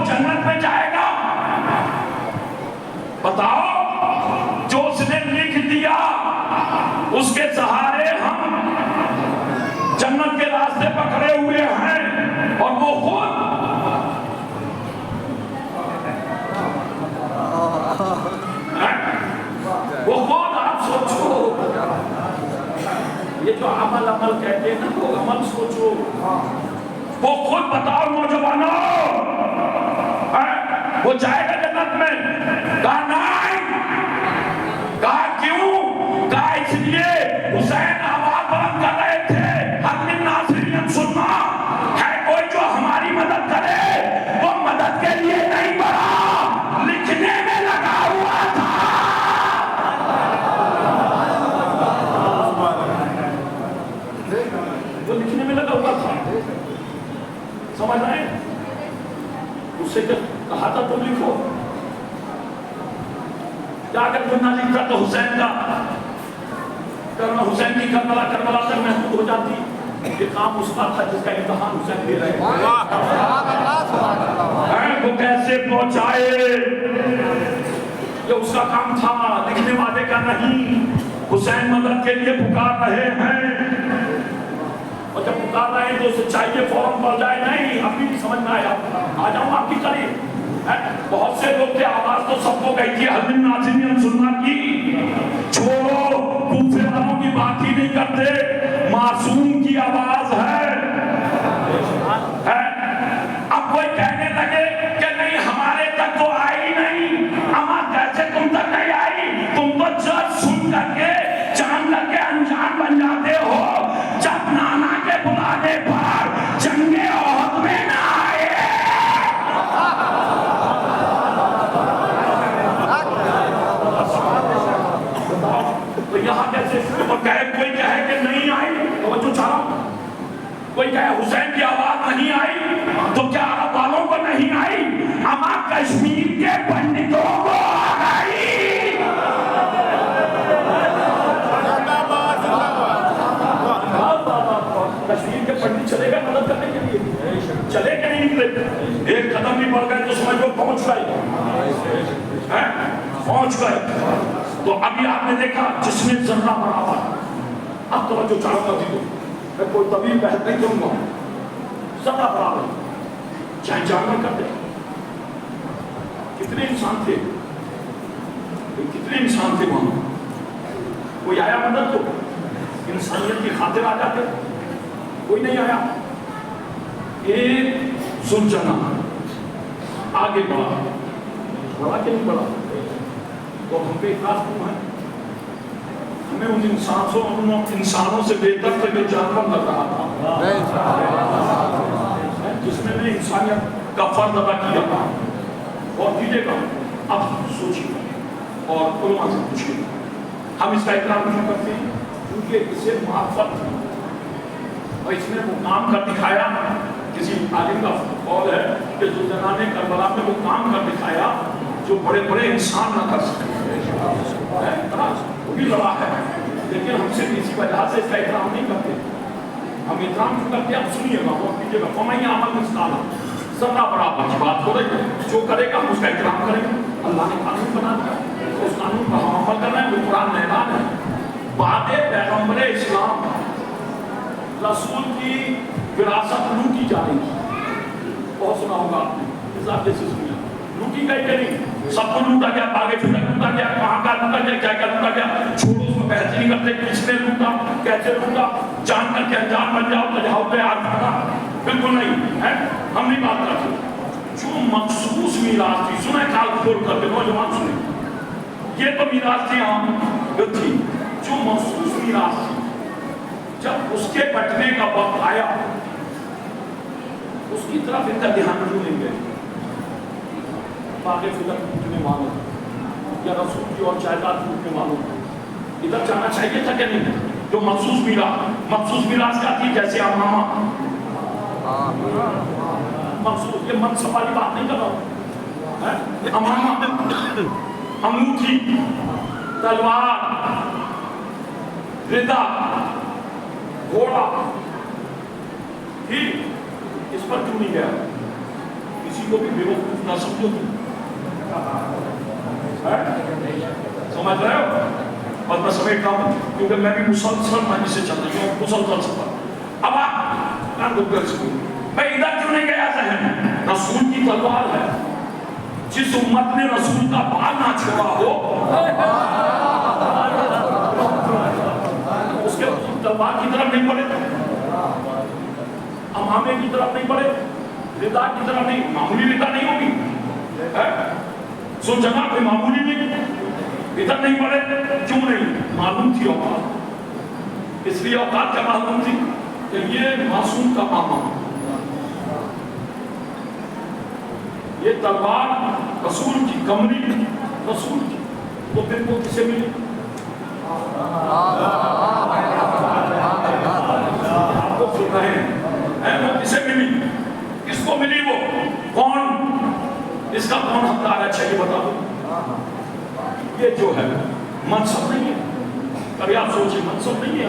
جنت میں جائے گا. بتاؤ, جو اس نے لکھ دیا اس کے سہارے ہم جنت کے راستے پکڑے ہوئے ہیں, اور وہ خود آپ سوچو, یہ جو عمل کہتے ہیں نا, وہ عمل سوچو. وہ خود بتاؤ نوجوانوں, وہ جائے گا جنت میں؟ کہا نہیں. کہا کیوں؟ کہا اس لیے حسین آواز بلند کر رہے تھے, حل من ناصر سننا ہے, کوئی جو ہماری مدد کرے وہ مدد کے لیے نہیں بڑھا, لکھنے میں لگا ہوا تھا. وہ لکھنے میں لگا ہوا تھا, سمجھ رہے ہیں؟ اس سے کہا تھا تم لکھو. کیا اگر تم نہ لکھتا تو حسین کا کرنا, حسین کی کربلا تک محفوظ ہو جاتی. یہ کام اس کا تھا جس کا امتحان حسین دے رہے ہیں. وہ کیسے پہنچائے, یہ اس کا کام تھا, لکھنے والے کا نہیں. حسین مدد کے لیے پکار رہے ہیں, اور جب پکار رہے ہیں تو اسے چاہیے فوراً بڑھ جائے. نہیں, ابھی بھی سمجھ میں آیا, آ جاؤں آپ کی قریب. بہت سے لوگ کے آواز تو سب کو گئی تھی, حل من ناصر سننا کی چھوڑو, کوفے والوں کی بات ہی نہیں کرتے, معصوم کی آواز ہے. اب کوئی کہنے لگے کہ نہیں ہمارے تک تو آئی نہیں. اما کیسے تم تک نہیں آئی؟ تم تو جب سن کر کے جان کر کے انجان بن جاتے ہو. جب نانا کے بلانے پر جنگ احد میں نہ آئے, تو یہاں کیسے کوئی کہے کہ نہیں آئی, توجہ چاہو, کوئی کہے حسین کی آواز نہیں آئی, تو کیا عرب والوں کو نہیں آئی؟ اما کشمیر کے پنڈتوں کو آ گئی. کشمیر کے پنڈت چلے گئے مدد کرنے کے لیے, چلے کہ نہیں نکلے؟ ایک قدم بھی بڑھ گئے تو سمجھ لو پہنچ گئے. تو ابھی آپ نے دیکھا جس نے ذرہ برابر, اب توجہ چاہوں گا دیدو, میں کوئی طویل بحث نہیں کروں گا. ذرہ برابر چاہے جانور کر دے. کتنے انسان تھے, کتنے انسان تھے وہاں, کوئی آیا مدد کو؟ انسانیت کی خاطر آ جاتے, کوئی نہیں آیا. ایک سلجھنا آگے بڑھا, بڑا کہ نہیں بڑا؟ تو ہم پہ اعتراض کیوں ہے؟ ہمیں ان انسانوں سے بہتر تھے جو جانور لگ رہا تھا، جس میں نے انسانیت کا فرض ادا کیا تھا. اور دیجیے گا اب سوچیے اور علماء سے پوچھیے ہم اس کا احترام کیوں کرتے ہیں؟ کیونکہ اسے معرفت اور اس نے وہ کام کر دکھایا. کسی عالم کا قول ہے کہ ذوالجلال نے کربلا میں وہ کام کر دکھایا جو بڑے بڑے انسان نہ کر سکتے. وہ بھی لڑا ہے لیکن ہم سے اسی وجہ سے اس کا احترام نہیں کرتے. ہم احترام کیوں کرتے ہیں؟ آپ سنیے گا اور کیجیے گا. فَمَن يَعْمَلْ مِثْقَالَ ذَرَّةٍ برابر کی بات ہو رہی ہے. جو کرے گا ہم اس کا احترام کریں گے. اللہ نے قانون بنا دیا، اس قانون پر ہم عمل کر رہے ہیں. وہ قرآن میں اعلان ہے. بعد پیغمبر اسلام رسول کی وراثت لوٹی جا رہی ہے. بہت سنا ہوگا آپ نے، اضافے سے سنیا. لوٹی گئی کہ نہیں؟ سب کو لوٹا گیا، آگے چھوٹا لوٹا گیا، کہاں کا لوٹا گیا، کیا کیا لوٹا گیا. چھوڑو اس میں بحث نہیں کرتے کس نے لوٹا، کیسے لوٹا. جان کر کے انجان بن جاؤ تو جاؤ پہ آگ پڑا، بالکل نہیں ہے. ہم نہیں بات کرتے. جو مخصوص میراث تھی، سنیں کال کھول کر کے نوجوان سنیں، یہ تو میراث تھی عام تھی. جو مخصوص میراث تھی جب اس کے بٹنے کا وقت آیا اس کی طرف ان کا دھیان کیوں نہیں گئے؟ باقی فکر پوچھنے والوں یا رسول کی اور جائیداد پوچھنے والوں ادھر جانا چاہیے تھا کہ نہیں؟ جو مخصوص میراث کیا تھی؟ جیسے امامہ مخصوص، یہ منصب والی بات نہیں کر رہا ہوں. امامہ، انگوٹھی، تلوار، ردا، گھوڑا، ٹھیک اس پر کیوں نہیں گیا؟ کسی کو بھی بیوقوف نہ سمجھو تم. سمجھ رہے ہو؟ اور میں سمجھتا ہوں کیونکہ میں بھی مسلسل معنی سے چل رہی ہوں، مسلسل سفر. اب آپ میں ادھر کیوں نہیں گیا؟ ذہن رسول کی تلوار ہے. جس امت نے رسول کا بال نہ چھوڑا ہو اس کے تلوار کی طرف نہیں پڑے، امامے کی طرف نہیں پڑے، ردا کی طرف نہیں. معمولی ردا نہیں ہوگی، سو جگہ پہ معمولی نہیں، ادھر نہیں پڑے. کیوں نہیں؟ معلوم تھی اوقات. اس لیے اوقات کیا معلوم تھی کہ یہ معصوم کا ماما، یہ تلوار رسول کی، کمری رسول کی. تو پھر وہ کسے ملی؟ آپ کو سن رہے ہیں وہ کسے ملی؟ کس کو ملی؟ وہ کون؟ اس کا کون حقدار ہے؟ چاہیے بتا دو. یہ جو ہے منصب نہیں ہے. کبھی آپ سوچیں منصب نہیں ہے.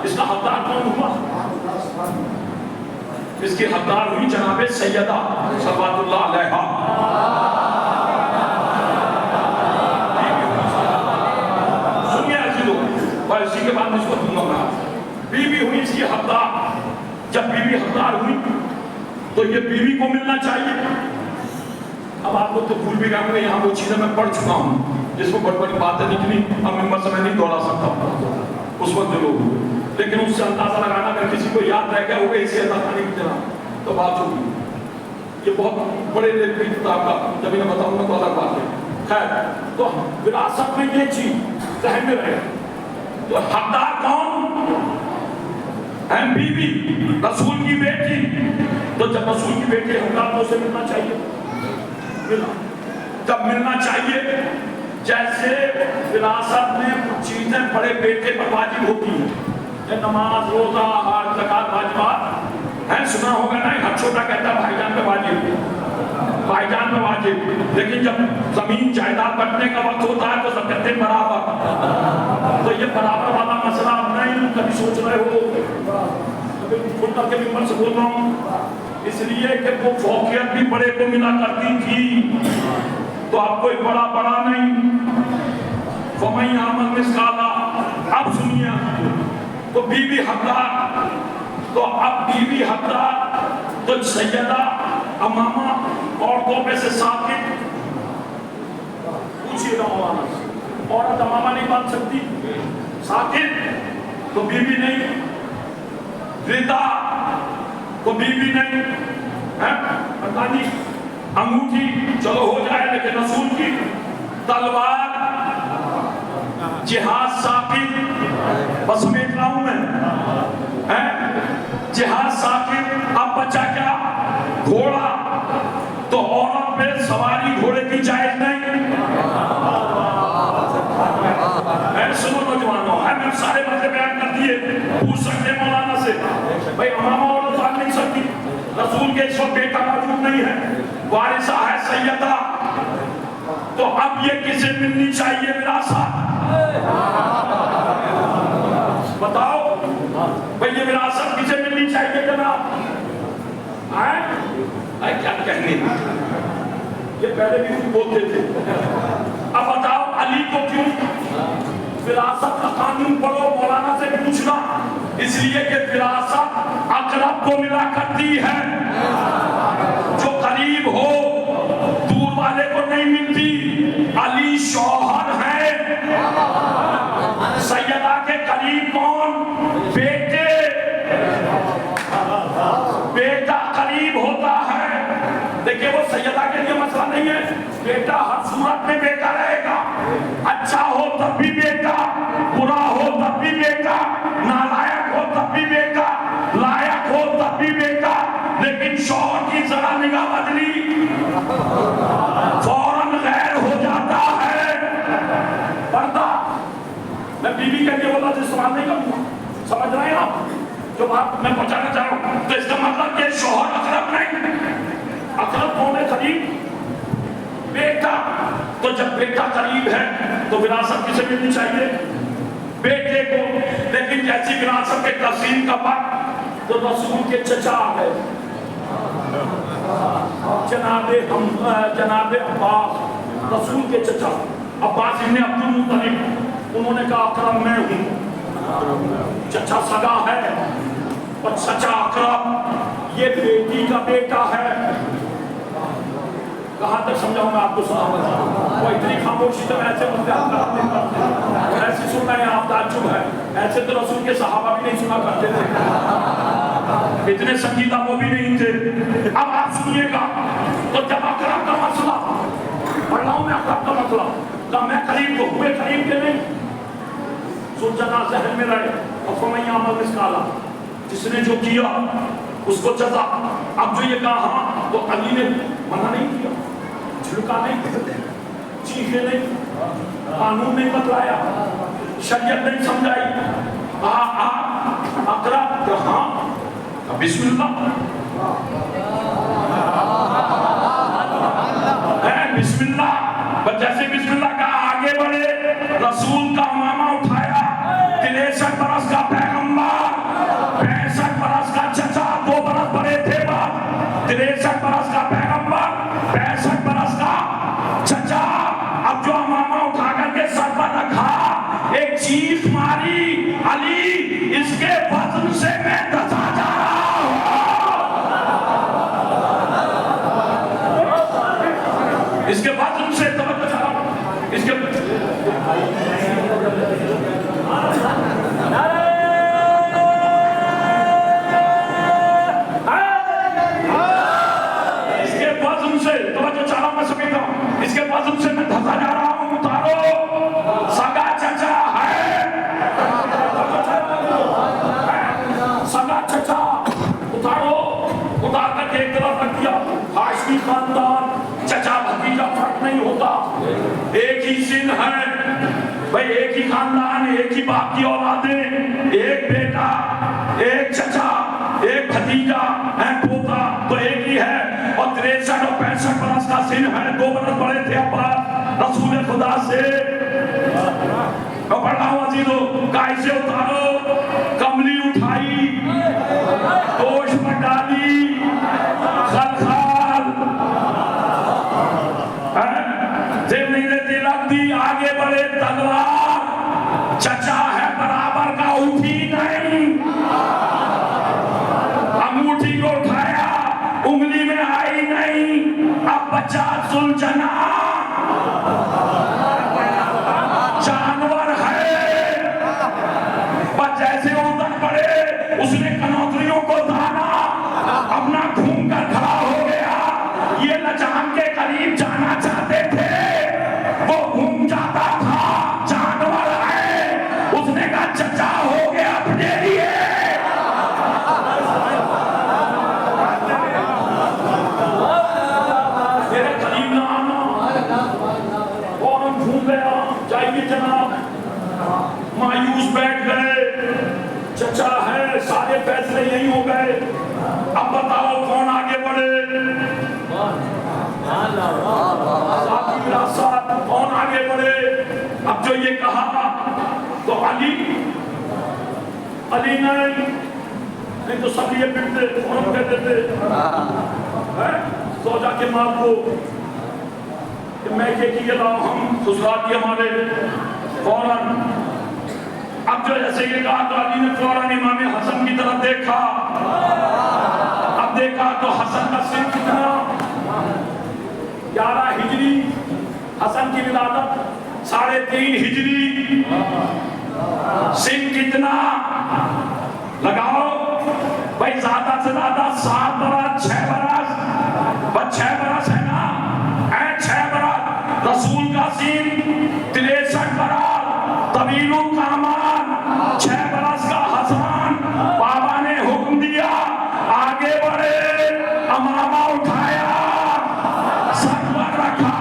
اس کا حقدار کون ہوا؟ اس کی حقدار ہوئی جناب سیدہ صلوات اللہ علیہا. سنیے عزیزو، اور اسی کے بعد اس کو دوں گا. بی بی ہوئی اس کی حقدار. جب بی بی حقدار ہوئی تو یہ بیوی کو ملنا چاہیے. اب آپ لوگ تو بھول بھی گئے ہوں گے، یہاں وہ چیزیں میں پڑھ چکا ہوں جس کو بڑی بڑی باتیں نکلی. اب ممبر سے میں نہیں دوہرا سکتا اس وقت جو لوگ ہوئے، لیکن اس سے اندازہ لگانا اگر کسی کو یاد رہ گیا ہوگا اسی اللہ تعالیٰ کی طرح تو بات ہوگی. یہ بہت بڑے لیول کی کتاب کا جب انہیں بتاؤں گا تو الگ بات ہے. خیر، تو وراثت میں یہ چیز ذہن میں رہے. تو حقدار کون؟ بی بی، رسول کی بیٹی. تو جب رسول کی بیٹی حقدار تو اسے ملنا چاہیے. جب ملنا چاہیے، جیسے وراثت میں کچھ چیزیں بڑے بیٹے پر واجب ہوتی ہیں، نماز، روزہ، حج، زکات واجبات ہیں. سنا ہوگا نہیں؟ ہر چھوٹا کہتا ہے بھائی جان پہ واجب، بھائی جان پہ واجب. لیکن جب زمین جائیداد بٹنے کا وقت ہوتا ہے تو سب کہتے ہیں برابر. تو یہ برابر والا مسئلہ نہیں کبھی سوچ رہے ہو. کھل کر کے ممبر سے بول رہا ہوں اس لیے کہ وہ فوقیت بھی بڑے کو ملا کرتی تھی. تو اب کوئی بڑا بڑا نہیں. فَمَن يَعْمَلْ مِثْقَالَ. اب سنیے، تو بی بی حقدار. تو اب بی بی حقدار تو سیدہ امامہ عورتوں میں سے ثابت. پوچھئے گا مولانا، عورت امامہ نہیں بن سکتی؟ ثابت تو بی بی نہیں. ردا تو بی بی نہیں. پتہ نہیں انگوٹھی چلو ہو جائے، لیکن رسول کی تلوار، جہاد ثابت، بس سمیٹ رہا ہوں میں، جہاد ثابت. اب بچہ کیا؟ گھوڑا. تو عورت پہ سواری گھوڑے کی جائز نہیں. سنو نوجوانوں، میں سارے مسئلے بیان کر دیے. پوچھ سکتے مولانا سے بھائی امامہ عورت آ نہیں سکتی؟ رسول کے اس وقت بیٹا موجود نہیں ہے، وارثہ ہے سیدہ. تو اب یہ کسے ملنی چاہیے وراثت؟ بتاؤ بھائی یہ وراثت کسے ملنی چاہیے جناب؟ کیا کہنے، یہ پہلے بھی بولتے تھے. اب بتاؤ علی کو کیوں؟ وراثت کا قانون پڑھو، مولانا سے پوچھنا. اس لیے کہ وراثت اقرب کو ملا کرتی ہے، جو قریب ہو دور والے کو نہیں ملتی. علی شوہر ہے. سیدہ کے قریب کون؟ بیٹے. بیٹا قریب ہوتا ہے. دیکھیں وہ سیدہ کے لیے مسئلہ نہیں ہے، بیٹا ہر صورت میں بیٹا رہے گا. اچھا ہو تب بھی بیٹا، برا ہو تب بھی بیٹا، نالائق ہو تب بھی بیٹا، لائق ہو تب بھی بیٹا. لیکن شوہر کی ذرا نگاہ بدلی فوراً غیر ہو جاتا ہے. پردہ میں بیوی کے لیے بولا استعمال نہیں کروں گا، سمجھ رہے ہیں آپ جو بات میں پہنچانا چاہ رہا ہوں؟ تو اس کا مطلب کہ شوہر اقرب نہیں. اقرب کون ہے؟ قریب بیٹا. تو جب بیٹا قریب ہے تو وراثت کسے ملنی چاہیے؟ بیٹے کو. لیکن جیسی وراثت کے تقسیم کا وقت تو رسول کے چچا آ گئے، جناب عباس، رسول کے چچا عباس ابن عبد المطلب. انہوں نے کہا اقرب میں ہوں. چچا سگا ہے اور چچا اقرب یہ بیٹی کا بیٹا ہے. کہاں تک سمجھاؤں میں آپ کو؟ وہ اتنی خاموشی تو ایسے بندے ایسی سننا ہے آپ تعجب ہے. ایسے تو رسول کے صحابہ بھی نہیں سنا کرتے تھے، اتنے سنجیدہ وہ بھی نہیں تھے. اب آپ سنیے گا. تو جب اقرب کا مسئلہ پڑھ رہا ہوں میں، اقرب کا مسئلہ کہ میں قریب کو ہوئے قریب کے نہیں. سوچنا ذہن میں رہے. اور فَمَن يَعْمَلْ مِثْقَالَ، جس نے جو کیا اس کو جزا. اب جو یہ کہا تو علی نے منع نہیں کیا، جھلکا نہیں، چیخے نہیں، قانون نہیں بتلایا، شریعت نہیں سمجھائی. اقرب ہاں بسم اللہ، بسم اللہ. جیسے بسم اللہ کا آگے بڑھے، رسول کا امامہ اٹھایا. 63 برس کا پیغمبر، 65 برس کا چچا، 2 برس بڑے تھے بعد. 63 برس کا پیغمبر، 65 برس کا چچا. اب جو امامہ اٹھا کر کے سر پر رکھا، ایک چیخ ماری، علی اس کے وزن سے میں دھسا جا رہا ہوں. اس کے وزن سے توجہ چاہ رہا ہوں. اس کے وزن سے میں دھسا جا رہا ہوں. اتارو، سگا چچا ہے، سگا چچا اتارو. اتار کر کے ایک طرف رکھ دیا. ہاشمی خاندان، چچا بھتیجا فرق نہیں ہوتا، ایک ہی سن ہے بھائی، ایک ہی خاندان، ایک ہی باپ کی اولادیں، ایک بیٹا، ایک چچا، ایک بھتیجا ہے، پوتا تو ایک ہی ہے. اور 63 اور 65 برس کا سن ہے، 2 برس بڑے تھے عباس رسول خدا سے. میں پڑھ رہا ہوں عزیزو. گائے سے اتارو، کملی اٹھائی، دوش پر ڈالی، خلخال جیب نہیں دیتی رکھ دی. آگے بڑھے، تلوار. چچا ہے برابر کا، اٹھی نہیں. انگوٹھی کو اٹھایا، انگلی میں آئی نہیں. اب بچہ سلجھنا جانور ہے. بس جیسے ادھر پڑے، اس نے کنوتریوں کو دھانا، اپنا گھوم کر کھڑا ہو گیا. یہ لچان چلیے جناب. مایوس بیٹھ گئے. چچا ہے, سارے فیصلے یہی ہو گئے, اب بتاؤ کون آگے بڑھے. ساتھی وراثت کون آگے بڑھے. اب جو یہ کہا تو علی نہیں تو سب یہ پٹتے, کون کہتے تھے سوجا کے ماں کو کہ میں یہ کیے لاؤ, ہم خسرات ہمارے فوراً. اب جو ایسے یہ کہا تو علی نے فوراً امام حسن کی طرف دیکھا. اب دیکھا تو حسن کا سن کتنا 11 ہجری, حسن کی ولادت 3.5 ہجری. سن کتنا لگاؤ بھائی, زیادہ سے زیادہ 7 برس 6 برس, بس 6 برس ہے نا, 6 برس. رسول کا سن 63 برس, طویل القامت. 6 برس کا حسن. بابا نے حکم دیا آگے بڑھے, امامہ اٹھایا, سر پر رکھا.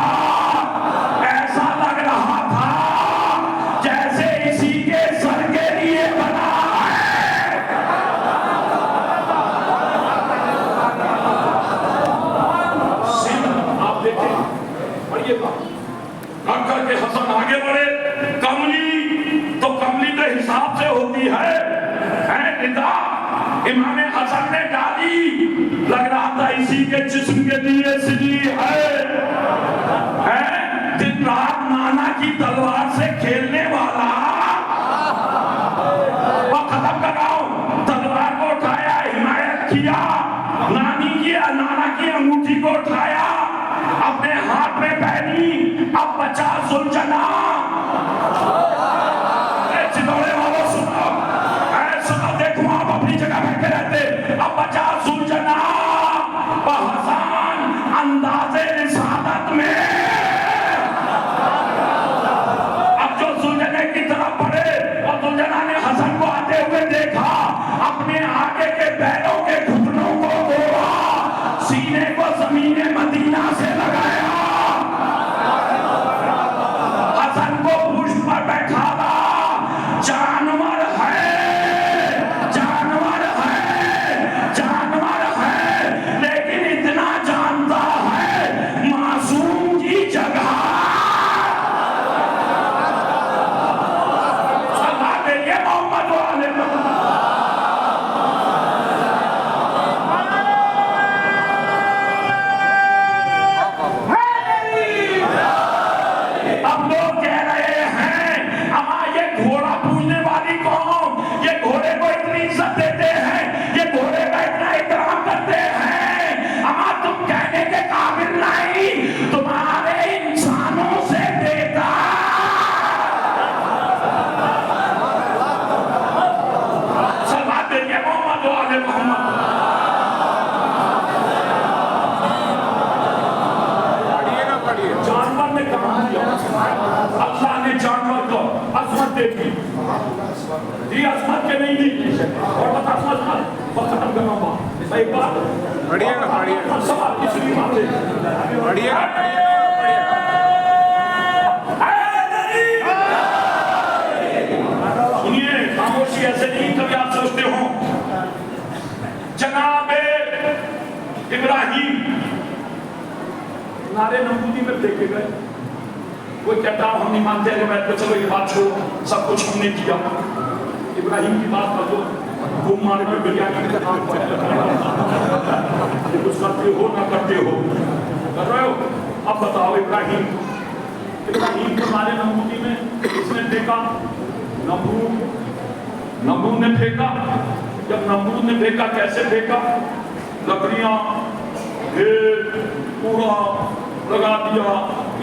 ایسا لگ رہا تھا جیسے اسی کے سر کے لیے بنا ہے. سن آپ دیکھیں, پڑھیے گا کر کے حسن آگے بڑھے. کملی تو کملی کے حساب سے ہوتی ہے ندا. امام حسن نے ڈالی, لگ رہا تھا اسی کے جسم کے لیے سجی ہے. دن رات نانا کی تلوار سے کھیلنے والا. اور ختم کر رہا ہوں, تلوار کو اٹھایا, حمایت کیا نانی کی, نانا کی انگوٹھی کو اٹھایا, اپنے ہاتھ میں پہنی. اب بچا زلجنا. چتوڑے والوں سنو, دیکھو آپ اپنی جگہ بیٹھے رہتے. اب بچا زلجنا. حسن انداز رسالت میں اب جو زلجنے کی طرف بڑھے, اور زلجنا نے حسن کو آتے ہوئے دیکھا, اپنے آگے کے پیروں کے گھٹنوں کو توڑا, سینے کو زمین مدینہ سے لگایا, حسن کو پشت پر بیٹھالا. جانور ہے, جانور ہے, جانور ہے, لیکن اتنا جانتا ہے معصوم کی جگہ. صلاح دیجیے محمد و آل محمد. اب لوگ کہہ رہے ہیں اما یہ گھوڑا پوجنے والی قوم, یہ گھوڑے کو اتنی عزت دیتے ہیں, یہ گھوڑے کا اتنا احترام کرتے ہیں, اما تم کہنے کے قابل نہیں, تمہارے انسانوں سے دیتا. صلاح دیجیے محمد و آل محمد. جانور نے کہاں دیا, اللہ نے جانور کو عظمت دے دی. جی عظمت کے نہیں دی, اور بس عظمت کو ختم کرنا ہوا. ایک بات سوال کسی بھی بات دے سنیے, خاموشی ایسے نہیں. کبھی آپ سوچتے ہو جناب ابراہیم نارے نمودی میں پھینکے گئے. کوئی کہتا ہم نہیں مانتے ہیں, میں تو چلو یہ بات چھوڑو, سب کچھ ہم نے کیا. ابراہیم کی بات کر دو, گھوم مارے میں بریانی کا کام یہ کچھ کرتے ہو نہ کرتے ہو, کر رہے ہو. اب بتاؤ ابراہیم کو نارے نمودی میں کس نے پھینکا؟ نمرود نے پھینکا. جب نمرود نے پھینکا, کیسے پھینکا؟ لکڑیاں پورا لگا دیا,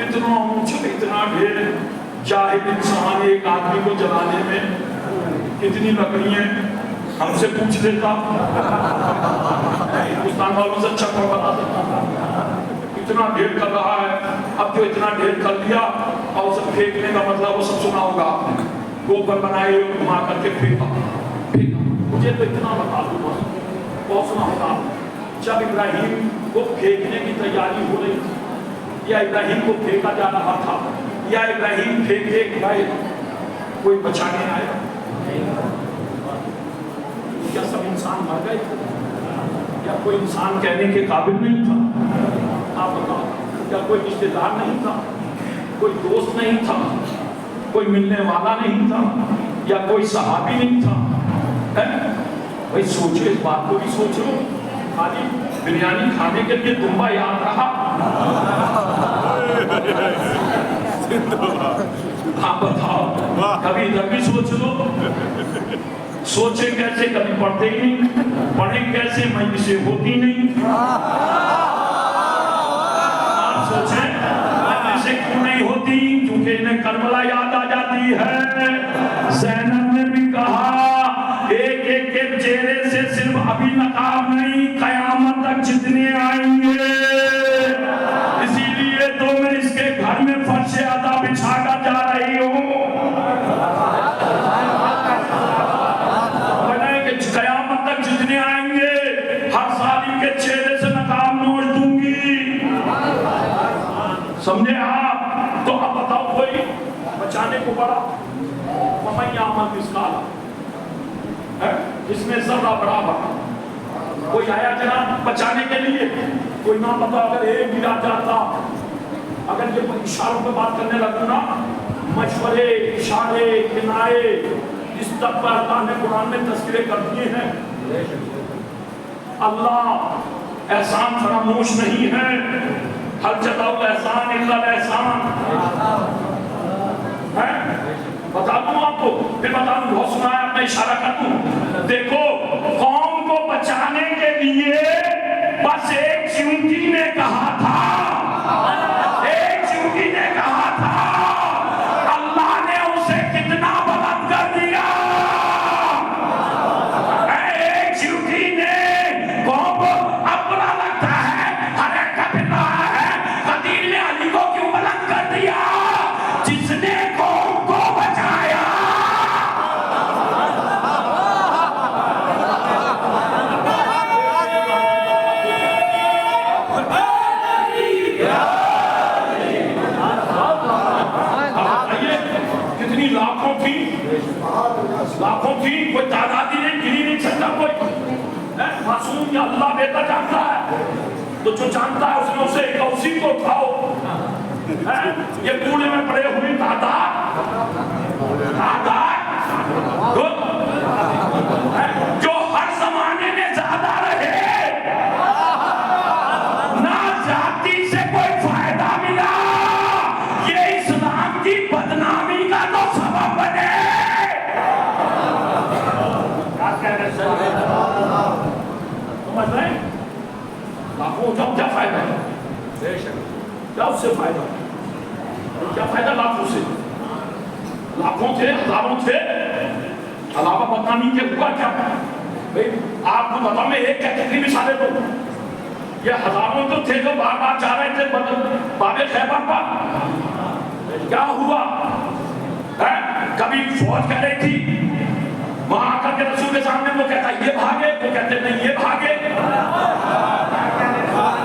اتنا اونچا, اتنا ڈھیر. جاہل انسان ایک آدمی کو جلانے میں کتنی لکڑیاں ہم سے پوچھ دیتا, ہندوستان والوں سے اچھا کر بتا دیتا. اتنا ڈھیر کر رہا ہے. اب جو اتنا ڈھیر کر دیا, اور اسے پھینکنے کا مطلب وہ سب سنا ہوگا آپ نے, گوبر بنائے گھما کر کے پھینکا. مجھے تو اتنا بتا دوں بس, بہت سنا ہوگا. جب ابراہیم کو پھینکنے کی تیاری ہو رہی تھی, یا ابراہیم کو پھینکا جا رہا تھا, یا ابراہیم پھینک گئے کوئی بچانے آیا؟ کیا سب انسان مر گئے تھے؟ یا کوئی انسان کہنے کے قابل نہیں تھا؟ آپ بتاؤ، کیا کوئی رشتے دار نہیں تھا؟ کوئی دوست نہیں تھا؟ کوئی ملنے والا نہیں تھا؟ یا کوئی صحابی نہیں تھا؟ بھائی سوچو، اس بات کو بھی سوچو. خالی بریانی کھانے کے لیے دمبا یاد رہا؟ آپ بتاؤ، کبھی ادھر بھی سوچ لو. سوچے کیسے؟ کبھی پڑھتے ہی نہیں. پڑھیں کیسے؟ مجلسیں ہوتی نہیں. آپ سوچیں مجلسیں کیوں نہیں ہوتی؟ کیونکہ انہیں کربلا یاد آ جاتی ہے. زینب نے بھی کہا ایک ایک کے چہرے سے صرف ابھی نقاب نہیں، قیامت تک جتنے آئیں گے. اسی لیے تو میں اس کے گھر میں فرش عطا بچھا کر جا رہی ہوں. قیامت تک جتنے آئیں گے ہر سال ان کے چہرے سے نقاب نوچ دوں گی. سمجھے آپ؟ تو اب بتاؤ کوئی بچانے کو پڑا؟ وَمَن يَعْمَلْ مِثْقَالَ، جس میں ذرہ برابر کوئی آیا جناب بچانے کے لیے؟ کوئی نہ پتا. اگر ایک بھی آ جاتا، اگر یہ اشاروں پہ بات کرنے لگوں نا، مشورے، اشارے، کنائے، اس تک پر اللہ نے قرآن میں تذکرے کر دیے ہیں. اللہ احسان فراموش نہیں ہے. حل جزاء الاحسان الا الاحسان. بتا دوں آپ کو، پھر بتا دوں، بہت سنا ہے، اپنا اشارہ کر دوں. دیکھو، قوم کو بچانے کے لیے بس ایک چیونٹی نے کہا تھا، ایک چیونٹی نے کہا تھا، اللہ نے اسے کتنا بلند کر دیا. ایک چیونٹی نے قوم کو، اب برا لگتا ہے، ہر ایک کا پھر رہا ہے، قدیر نے علی کو کیوں بلند کر دیا؟ جس نے قوم کو بچایا. کتنی لاکھوں تھی، کوئی تعدادی نہیں، گنی نہیں سکتا کوئی. معصوم یا اللہ بہتر جانتا ہے. تو جو جانتا ہے اس نے اسے اسی کو اٹھاؤ. یہ کوڑے میں پڑے ہوئی تعداد جو ہر زمانے میں زیادہ رہے، نہ ذاتی سے کوئی فائدہ ملا، یہ اسلام کی بدنامی کا تو سبب بنے. سمجھ رہے ہیں؟ لاکھوں جب کیا فائدہ ہے؟ کیا اس سے فائدہ؟ کیا فائدہ لاکھوں سے؟ لاکھوں تھے، ہزاروں تھے، علاوہ بدنامی کے ہوا کیا؟ آپ کو بتاؤں میں ایک کتنی مثالیں دو. یہ ہزاروں تو تھے جو بار بار جا رہے تھے باب خیبر پر. کیا ہوا؟ کبھی فوج کر رہی تھی، وہاں آ کر کے رسول کے سامنے وہ کہتا یہ بھاگے، وہ کہتے نہیں یہ بھاگے.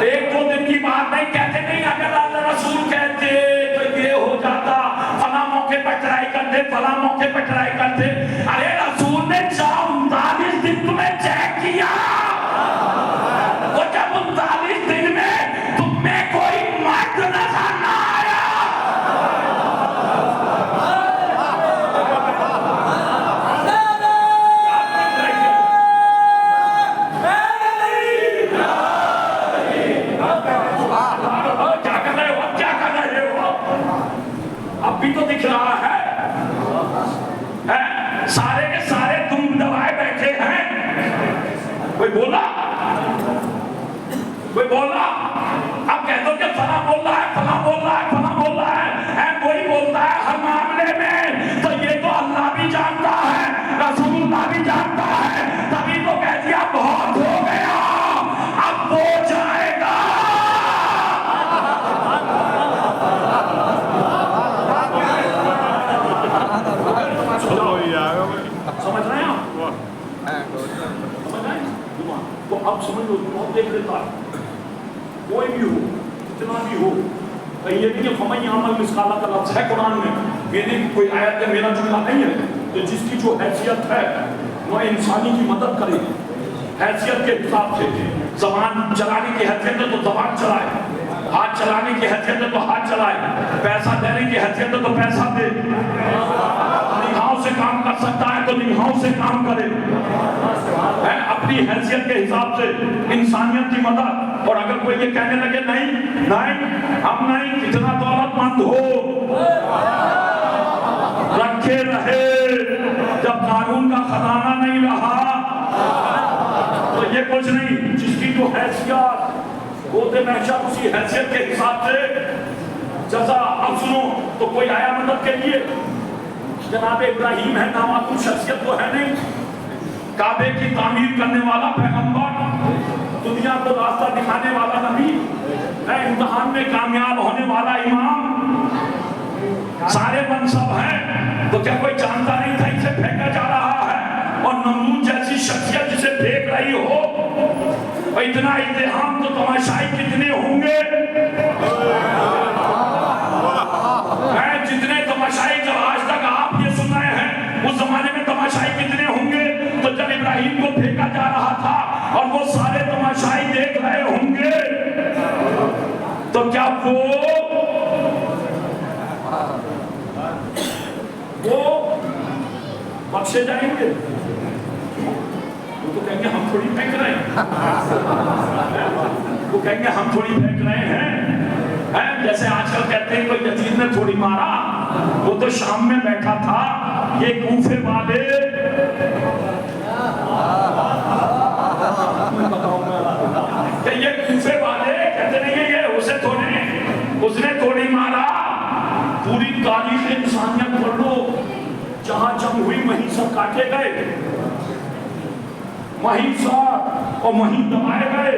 ایک دو دن کی بات نہیں، کہتے نہیں اگر اللہ رسول کہتے تو یہ ہو جاتا. فلاں موقع پر ٹرائی کرتے، فلاں موقع پر ٹرائی کرتے. ارے رسول نے 39 دن تمہیں چیک کیا. وہ جب 39 دن میں تم میں کوئی مرد نظر نہ آیا. اب بھی تو دکھ رہا ہے سارے کے سارے تم دبائے بیٹھے ہیں. کوئی بولا؟ کوئی بولا؟ اب کہہ دو کہ فلاں بول رہا ہے، فلاں بول رہا ہے، فلاں بول رہا ہے. کوئی بولتا ہے ہر معاملے میں تو یہ تو اللہ بھی جانتا ہے، رسول اللہ بھی جانتا ہے. تبھی تو کہہ دیا بہت ہو گیا، اب ہو جائے گا. سمجھ رہے ہیں آپ؟ سمجھ رہے ہیں؟ تو اب سمجھ لو، بہت دیکھ لیتا ہے کوئی بھی ہو، کتنا بھی ہو، یہ نہیں کہ فَمَن يَعْمَلْ مِثْقَالَ کا لفظ ہے قرآن میں، یہ نہیں کہ کوئی آیت ہے میرا جملہ نہیں ہے. تو جس کی جو حیثیت ہے وہ انسانی کی مدد کرے حیثیت کے حساب سے. زبان چلانے کی حیثیت ہے تو زبان چلائے، ہاتھ چلانے کی حیثیت ہے تو ہاتھ چلائے، پیسہ دینے کی حیثیت ہے تو پیسہ دے، نگاہوں سے کام کر سکتا ہے تو نگاہوں سے کام کرے، اپنی حیثیت کے حساب سے انسانیت کی مدد. اور اگر کوئی یہ کہنے لگے نہیں ہم نہیں، کتنا دولت مند ہو رکھے رہے، جب قانون کا خزانہ نہیں رہا تو یہ کچھ نہیں. جس کی جو حیثیت ہوتے محشر اسی حیثیت کے حساب سے جزا. اب سنو تو کوئی آیا مدد کے لیے؟ جناب ابراہیم ہے، نامعلوم شخصیت تو ہے نہیں، کعبے کی تعمیر کرنے والا پیغمبر، دنیا کو راستہ دکھانے والا نبی، امتحان میں کامیاب ہونے والا امام، سارے منصب ہیں. تو کیا کوئی جانتا نہیں تھا اسے پھینکا جا رہا ہے؟ اور نمرود جیسی شخصیت جسے پھینک رہی ہو، اور اتنا اتہام تو تماشائی کتنے ہوں گے؟ جتنے تماشائی جو آج تک آپ یہ سن رہے ہیں اس زمانے میں تماشائی کتنے ہوں گے؟ تو جب ابراہیم کو پھینکا جا رہا تھا اور وہ سارے تماشائی دیکھ رہے ہوں گے تو کیا وہ بخشے جائیں گے؟ وہ تو کہیں گے ہم تھوڑی پھینک رہے ہیں، وہ کہیں گے ہم تھوڑی پھینک رہے ہیں. جیسے آج کل کہتے ہیں کوئی یزید نے تھوڑی مارا، وہ تو شام میں بیٹھا تھا. یہ کوفے والے کہ یہ کوفے والے کہتے نہیں ہیں یہ اس نے تھوڑی مارا. پوری تاریخ انسانیت پڑھ لو، جہاں جنگ ہوئی وہیں سب کاٹے گئے، وہیں سب اور وہیں دبائے گئے.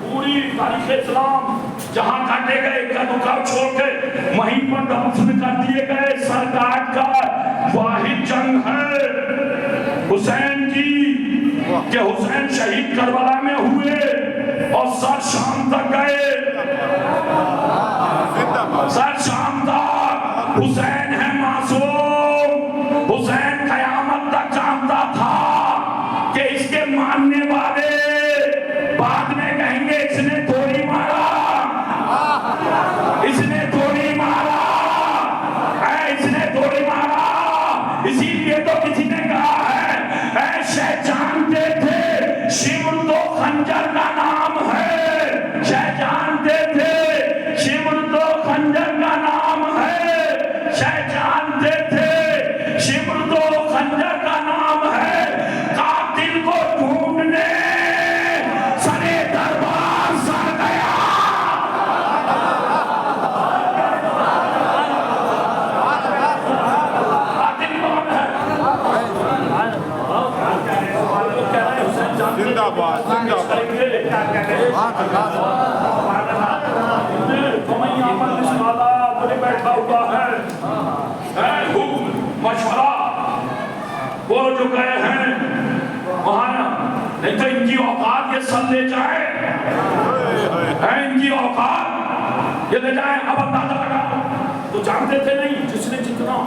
پوری تاریخ اسلام جہاں کاٹے گئے کدوکاؤ چھوڑ کے وہیں پر دفن کر دیے گئے. سر کاٹ کا واحد جنگ ہے حسین کی کہ حسین شہید کربلا میں ہوئے اور سر شام تک گئے. سر شام تک حسین ہے معصوم. حسین قیامت تک جانتا تھا کہ اس کے ماننے والے بعد میں کہیں گے اس نے تھوڑی مارا، اس نے تھوڑی مارا، اس نے تھوڑی مارا. اسی لیے تو کسی نے کہا ہے شہ جانتے تھے شمر تو خنجر کا نام ہے، شہ جانتے تھے شمر تو خنجر کا نام ہے، شہ جانتے تھے شمر تو خنجر کا نام ہے. قاتل کو ڈھونڈنے سرے دربار سر گیا. قاتل کون ہے؟ زندہ باد زندہ باد بیٹھا ہوا ہے حکم مشورہ. وہ جو گئے ہیں وہاں نہیں تو ان کی اوقات یہ سب لے جائے، ان کی اوقات یہ لے جائے. اب اندازہ لگا تو جانتے تھے نہیں جس نے جتنا.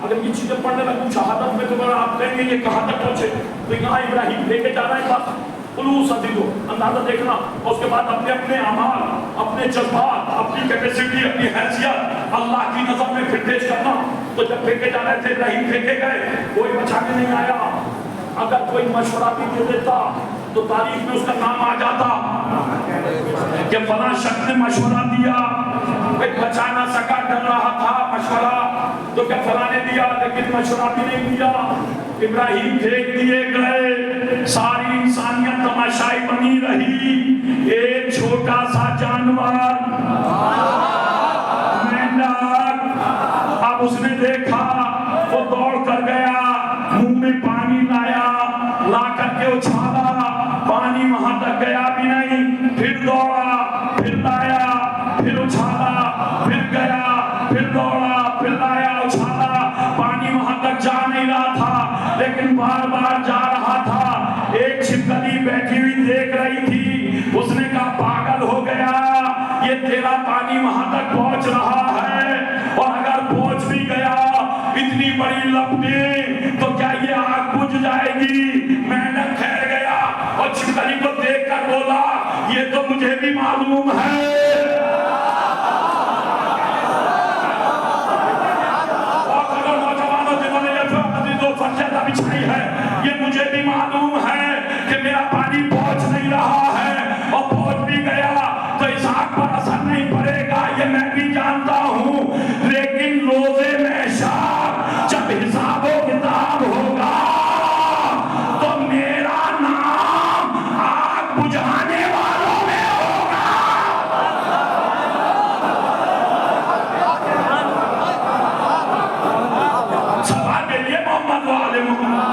اگر یہ چیزیں پڑھنے لگوں شہادت میں تو اگر آپ کہیں گے یہ کہاں تک پہنچے تو یہاں ابراہیم لے کے جا رہا ہے بس خلوص عدیدو اندازہ دیکھنا. اس کے بعد اپنے اپنے اعمال، اپنے جذبات، اپنی کیپیسٹی، اپنی حیثیت اللہ کی نظر میں پھر پیش کرنا. تو جب پھینکے جا رہے تھے ابراہیم پھینکے گئے، کوئی بچانے نہیں آیا. اگر کوئی مشورہ بھی دے دیتا تو تاریخ میں اس کا نام آ جاتا کہ فلاں شخص نے مشورہ دیا، بچا نہ سکا، ڈر رہا تھا مشورہ تو کیا فلاں نے دیا، لیکن مشورہ بھی نہیں دیا. ابراہیم پھینک دیے گئے، ساری انسانیت تماشائی بنی رہی. ایک چھوٹا سا جانور مینڈک، اب اس نے دیکھا وہ دوڑ کر گیا، منہ میں پانی لایا، لا کر کے اچھالا، پانی وہاں تک گیا بھی نہیں، پھر دوڑا، پھر لایا، پھر اچھالا، پھر گیا، پھر دوڑا، پھر لایا، اچھالا، پانی وہاں تک جا نہیں رہا تھا لیکن بار بار جا رہا تھا. ایک چھپکلی بیٹھی ہوئی دیکھ رہی تھی، اس نے کہا پاگل ہو گیا، یہ تیرا پانی پانی وہاں تک پہنچ رہا ہے، اور اگر پہنچ بھی گیا اتنی بڑی لپٹیں تو کیا یہ آگ بجھ جائے گی؟ مینڈک ٹھہر گیا اور چھپکلی کو دیکھ کر بولا یہ تو مجھے بھی معلوم ہے، بچھائی ہے، یہ مجھے بھی معلوم ہے کہ میرا پانی پہنچ نہیں رہا ہے، اور پہنچ بھی گیا تو اس آگ پر اثر نہیں پڑے گا، یہ میں بھی جانتا ہوں، لیکن روزے میں شام جب حساب و کتاب ہوگا تو میرا نام آگ بجھانے والوں میں ہوگا۔ سوال کے لیے محمد والے محمد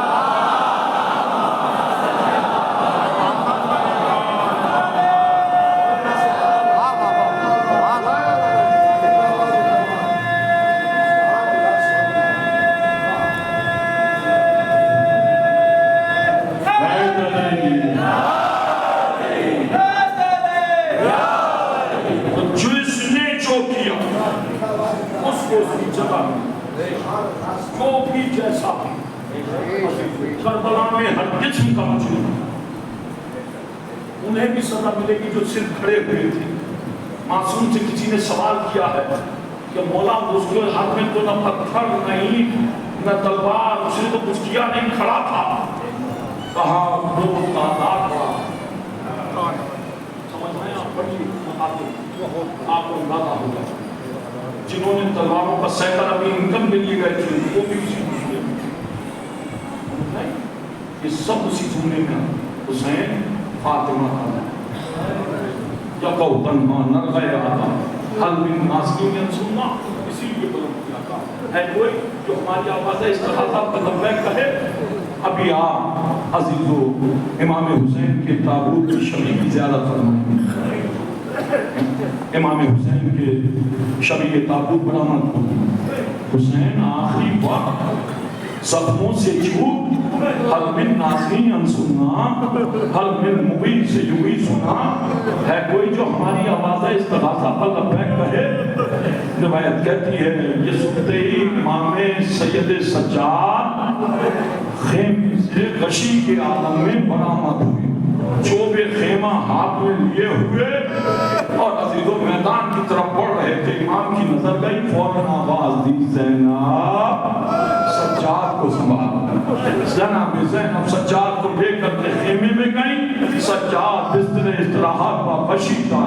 جو بھی جیسا کربلا میں ہر قسم کا مجرم انہیں بھی سزا ملے گی جو صرف کھڑے ہوئے تھے۔ معصوم سے کسی نے سوال کیا ہے کہ مولا اس کے ہاتھ میں تو نہ پتھر نہیں نہ تلوار، اس نے تو کچھ کیا نہیں، کھڑا تھا۔ کہا وہ تعداد تھا، سمجھ رہے ہیں آپ؟ پڑھیے آپ کو اندازہ ہوگا جنہوں نے تلواروں کا سینکڑ ابھی انکم کے لیے گئے تھے وہ بھی اسی جملے میں، یہ سب اسی جملے میں حسین فاطمہ کا یا قوتن ما نرغے آتا حل من ناسکین ینسونا، اسی لیے بلند کیا تھا ہے کوئی جو ہماری آواز ہے اس طرح تھا لبیک کہے۔ ابھی آپ عزیزو امام حسین کے تابوت کی شبیہ کی زیارت فرمائیں، امام حسین کے شبیہ تابوت برآمد ہوئی، حسین آخری وقت زخموں سے چھوٹ حل من نازنی انسونا حل من مبین سے یوی سنا، ہے کوئی جو ہماری آواز استغاثہ پر لبیک کہے۔ روایت کہتی ہے یہ سنتے ہی امام سید سجاد خیمے سے غشی کے عالم میں برآمد ہوئی، چوب خیمہ ہاتھ میں لیے ہوئے اور عزیزو میدان کی طرف بڑھ رہے تھے۔ امام کی نظر گئی، فوراً آواز دی زینب سجاد کو سنبھال۔ زینب سجاد کو لے کر کے خیمے میں گئی، سجاد بستر استراحت پر غشی تھا۔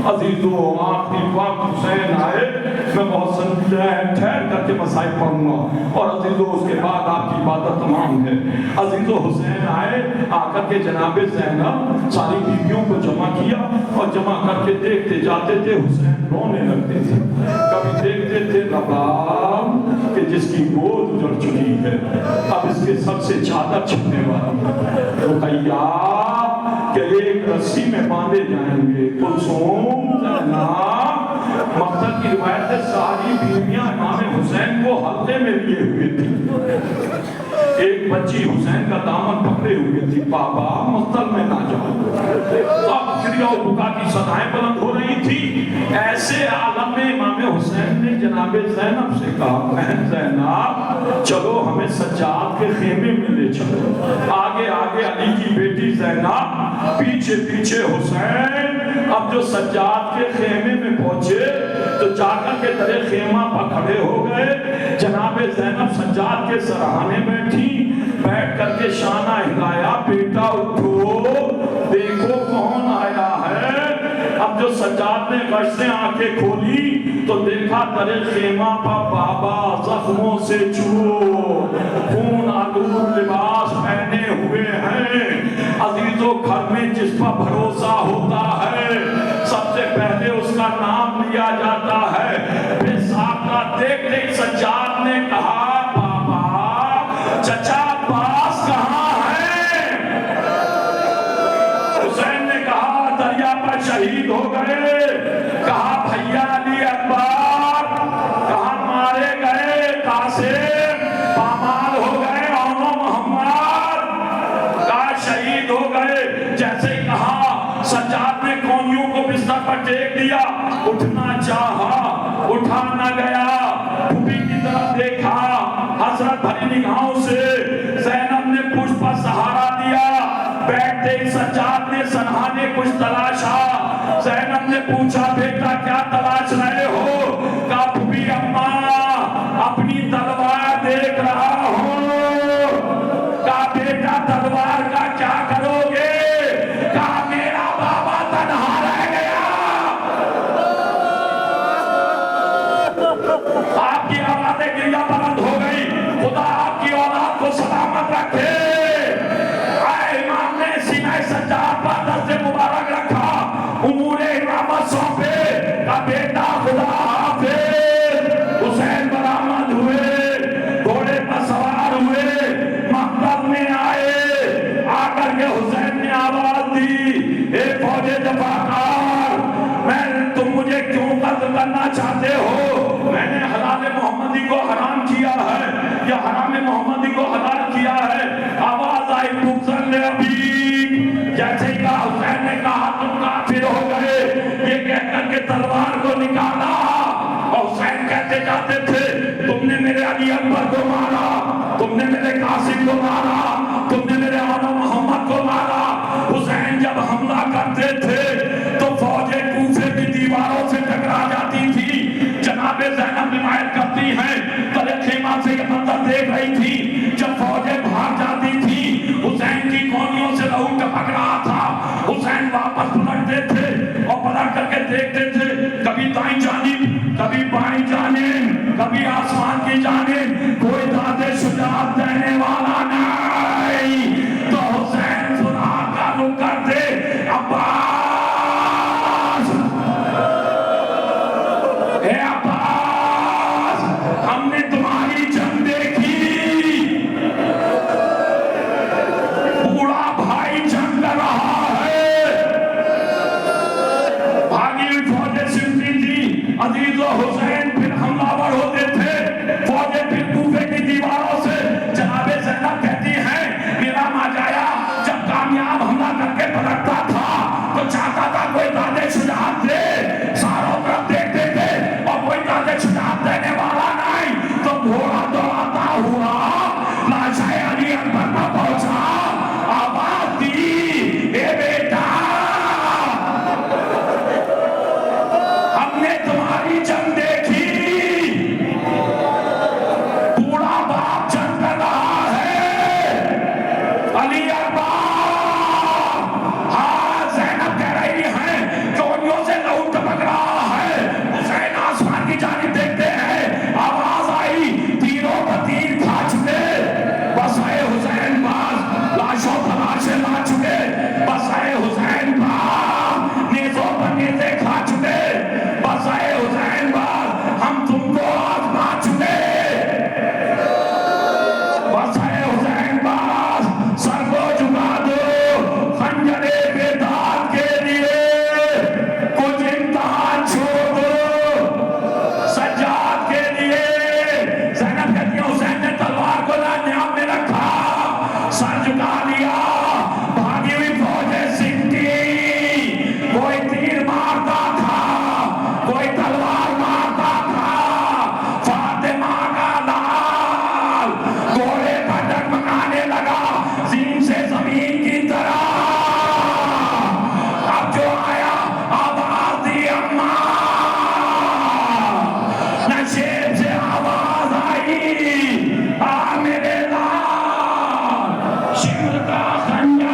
عزیزو آخری وقت حسین آئے، میں بہت ٹھہر کر کے مسائل پڑھوں گا اور عزیزو اس کے بعد آپ کی عبادت تمام ہے۔ عزیزو حسین آئے، آ کر کے جناب زینب ساری بیویوں کو جمع کیا اور جمع کر کے دیکھتے جاتے تھے، حسین رونے لگتے تھے۔ کبھی دیکھتے تھے رباب کہ جس کی گود اجڑ چکی ہے، اب اس کے سب سے چادر چھپنے والی، رقیہ کہ ایک رسی میں باندھے جائیں گے، کلثوم زینب مقتل کی روایت ہے ساری بیویاں امام حسین کو حلقے میں لیے ہوئے تھی، ایک بچی حسین کا دامن پکڑے ہوئے تھی، بابا مقتل میں نہ جاؤ، اب کریا و بکا کی صدائیں بلند ہو رہی تھی۔ ایسے عالم میں امام حسین نے جناب زینب سے کہا بہن زینب چلو ہمیں سجاد کے خیمے میں لے چلو، آگے آگے علی کی بیٹی زینب، پیچھے پیچھے حسین۔ اب جو سجاد کے خیمے میں پہنچے تو جا کر کے درے خیمہ پر کھڑے ہو گئے، جناب زینب سجاد کے سرحانے بیٹھی، بیٹھ کر کے شانہ ہلایا، بیٹا اٹھو دیکھو کون آیا ہے۔ اب جو سجاد نے غش سے آنکھیں کھولی تو دیکھا درے خیمہ پر بابا زخموں سے چھو خون آلود لباس پہنے ہوئے ہیں۔ عزیزو گھر میں جس پر بھروسہ ہوتا ہے سب سے پہلے اس کا نام لیا جاتا ہے۔ بے ساکہ دیکھتے ہی سجاد نے کہا بابا چچا عباس کہاں ہے؟ حسین نے کہا دریا پر شہید ہو گئے۔ کہا بھیا علی اکبر کہاں مارے گئے؟ قاسم پامال ہو گئے، اونو محمد کہاں شہید ہو گئے۔ جیسے ہی کہا سجاد نے کونیوں کو بستر پر ٹیک دیا، اٹھنا اٹھا نہ گیا، پھوپھی کی طرف دیکھا، حسرت بھری نگاہوں سے زینب نے پشت پر سہارا دیا، بیٹھتے سجاد نے سنہا نے کچھ تلاشا، زینب نے پوچھا بیٹا کیا تلاش رہے ہو؟ کہا پھوپھی اماں اپنی تلوار دیکھ رہا ہوں۔ کہا بیٹا تلوار کا کیا کرو گے؟ کہا میرا بابا تنہا رہ گیا۔ آپ کی آوازیں گریہ بلند ہو گئی، خدا آپ کی اولاد کو سلامت رکھے۔ اے امام نے سینہ سجاد پر دست مبارک رکھا، امور امامت سونپے، کہا بیٹا خدا حافظ۔ حسین برآمد ہوئے، گھوڑے پر سوار ہوئے، مقتل میں آئے، آ کر کے حسین نے آواز دی، اے فوج دفاعکار، تم مجھے کیوں قتل کرنا چاہتے ہو؟ میں نے حلال محمدی کو حرام کیا ہے یا حرام محمدی کو حلال کیا ہے؟ آواز آئی بغضاً لأبیک، جیسے ہی کہا حسین نے کہا تم کافر ہو گئے، یہ کہہ کر کے تلوار کو نکالا، اور حسین کہتے جاتے تھے تم نے میرے علی اکبر کو مارا، تم نے میرے قاسم کو مارا، تم نے میرے آقا محمد کو مارا۔ حسین جب حملہ کرتے تھے تو فوجیں کوفے کی دیواروں سے ٹکرا جاتی تھی۔ جناب زینب روایت کرتی ہیں تلے خیمہ سے یہ منظر دیکھ رہی تھی، جب فوجیں بھاگ جاتی تھی حسین کی کونیوں سے لہو ٹپک رہا تھا، حسین واپس پلٹتے تھے اور پلٹ کر کے دیکھتے تھے، کبھی دائیں جانب کبھی بائیں جانب کبھی آسمان کی جانب، کوئی داد شجاعت دینے والا نہیں، تو حسین سراغ کا رخ کرتے، عباس اے عباس ہم نے تمہاری جنگ دیکھی، بوڑھا بھائی جنگ کر رہا ہے، بھاگی ہوئی فوجیں سمٹی تھی، عزیز و حسین پھر حملہ ور ہوتے تھے، فوجیں پھر کوفے کی دیواروں سے، جناب زینب کہتی ہیں میرا ماجایا جب کامیاب حملہ کر کے پلٹتا تھا تو چاہتا تھا کوئی داد شجاعت دے، ساروں طرف دیکھتے تھے اور کوئی داد شجاعت دینے والا نہیں، تو گھوڑا دوڑاتا ہوا لاشہ علی اکبر پر پہنچا، آواز دی اے بیٹا ہم نے تمہاری جنگ دیکھی، بوڑھا باپ جنگ کر رہا ہے، علی اکبر ہاں زینب کہہ رہی ہیں چوریوں سے لہو ٹپک رہا ہے، حسین آسمان کی جانب دیکھتے ہیں، آواز آئی تیروں پر تیر کھا چکے، بس اے حسین باز لاشوں پر لاشیں لا چکے، بس اے حسین باز نیزوں پر نیزے کھا چکے، بس اے حسین باز ہم تم کو آزما چکے، بس اے حسین باز سر کو جھکا دو، خنجر بیداد کے لیے کچھ امتحان چھوڑ دو، سجاد کے لیے۔ زینب کہتی ہے حسین نے تلوار کو نیام میں رکھا، سر جھکا لیا، بھاگی ہوئی فوجیں سمٹی، کوئی تیر مارتا تھا کوئی تلوار مارتا تھا، فاطمہ کا لال گھوڑے پر ڈگمگانے لگا زمین سے زمین کی طرح، اب جو آیا آواز دی اماں، نشیب سے آواز آئی آ میرے لال شمر کا خنجر۔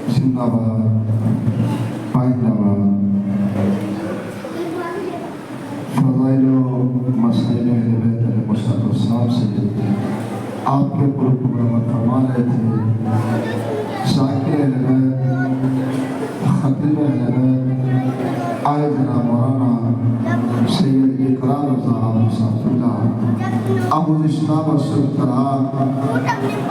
زندہ باد، آئندہ باد۔ فضائل و مسائل اہل بیت علیہ السلام سے آپ کے گروپ پر فرما رہے تھے آموزش نامہ سلطرہ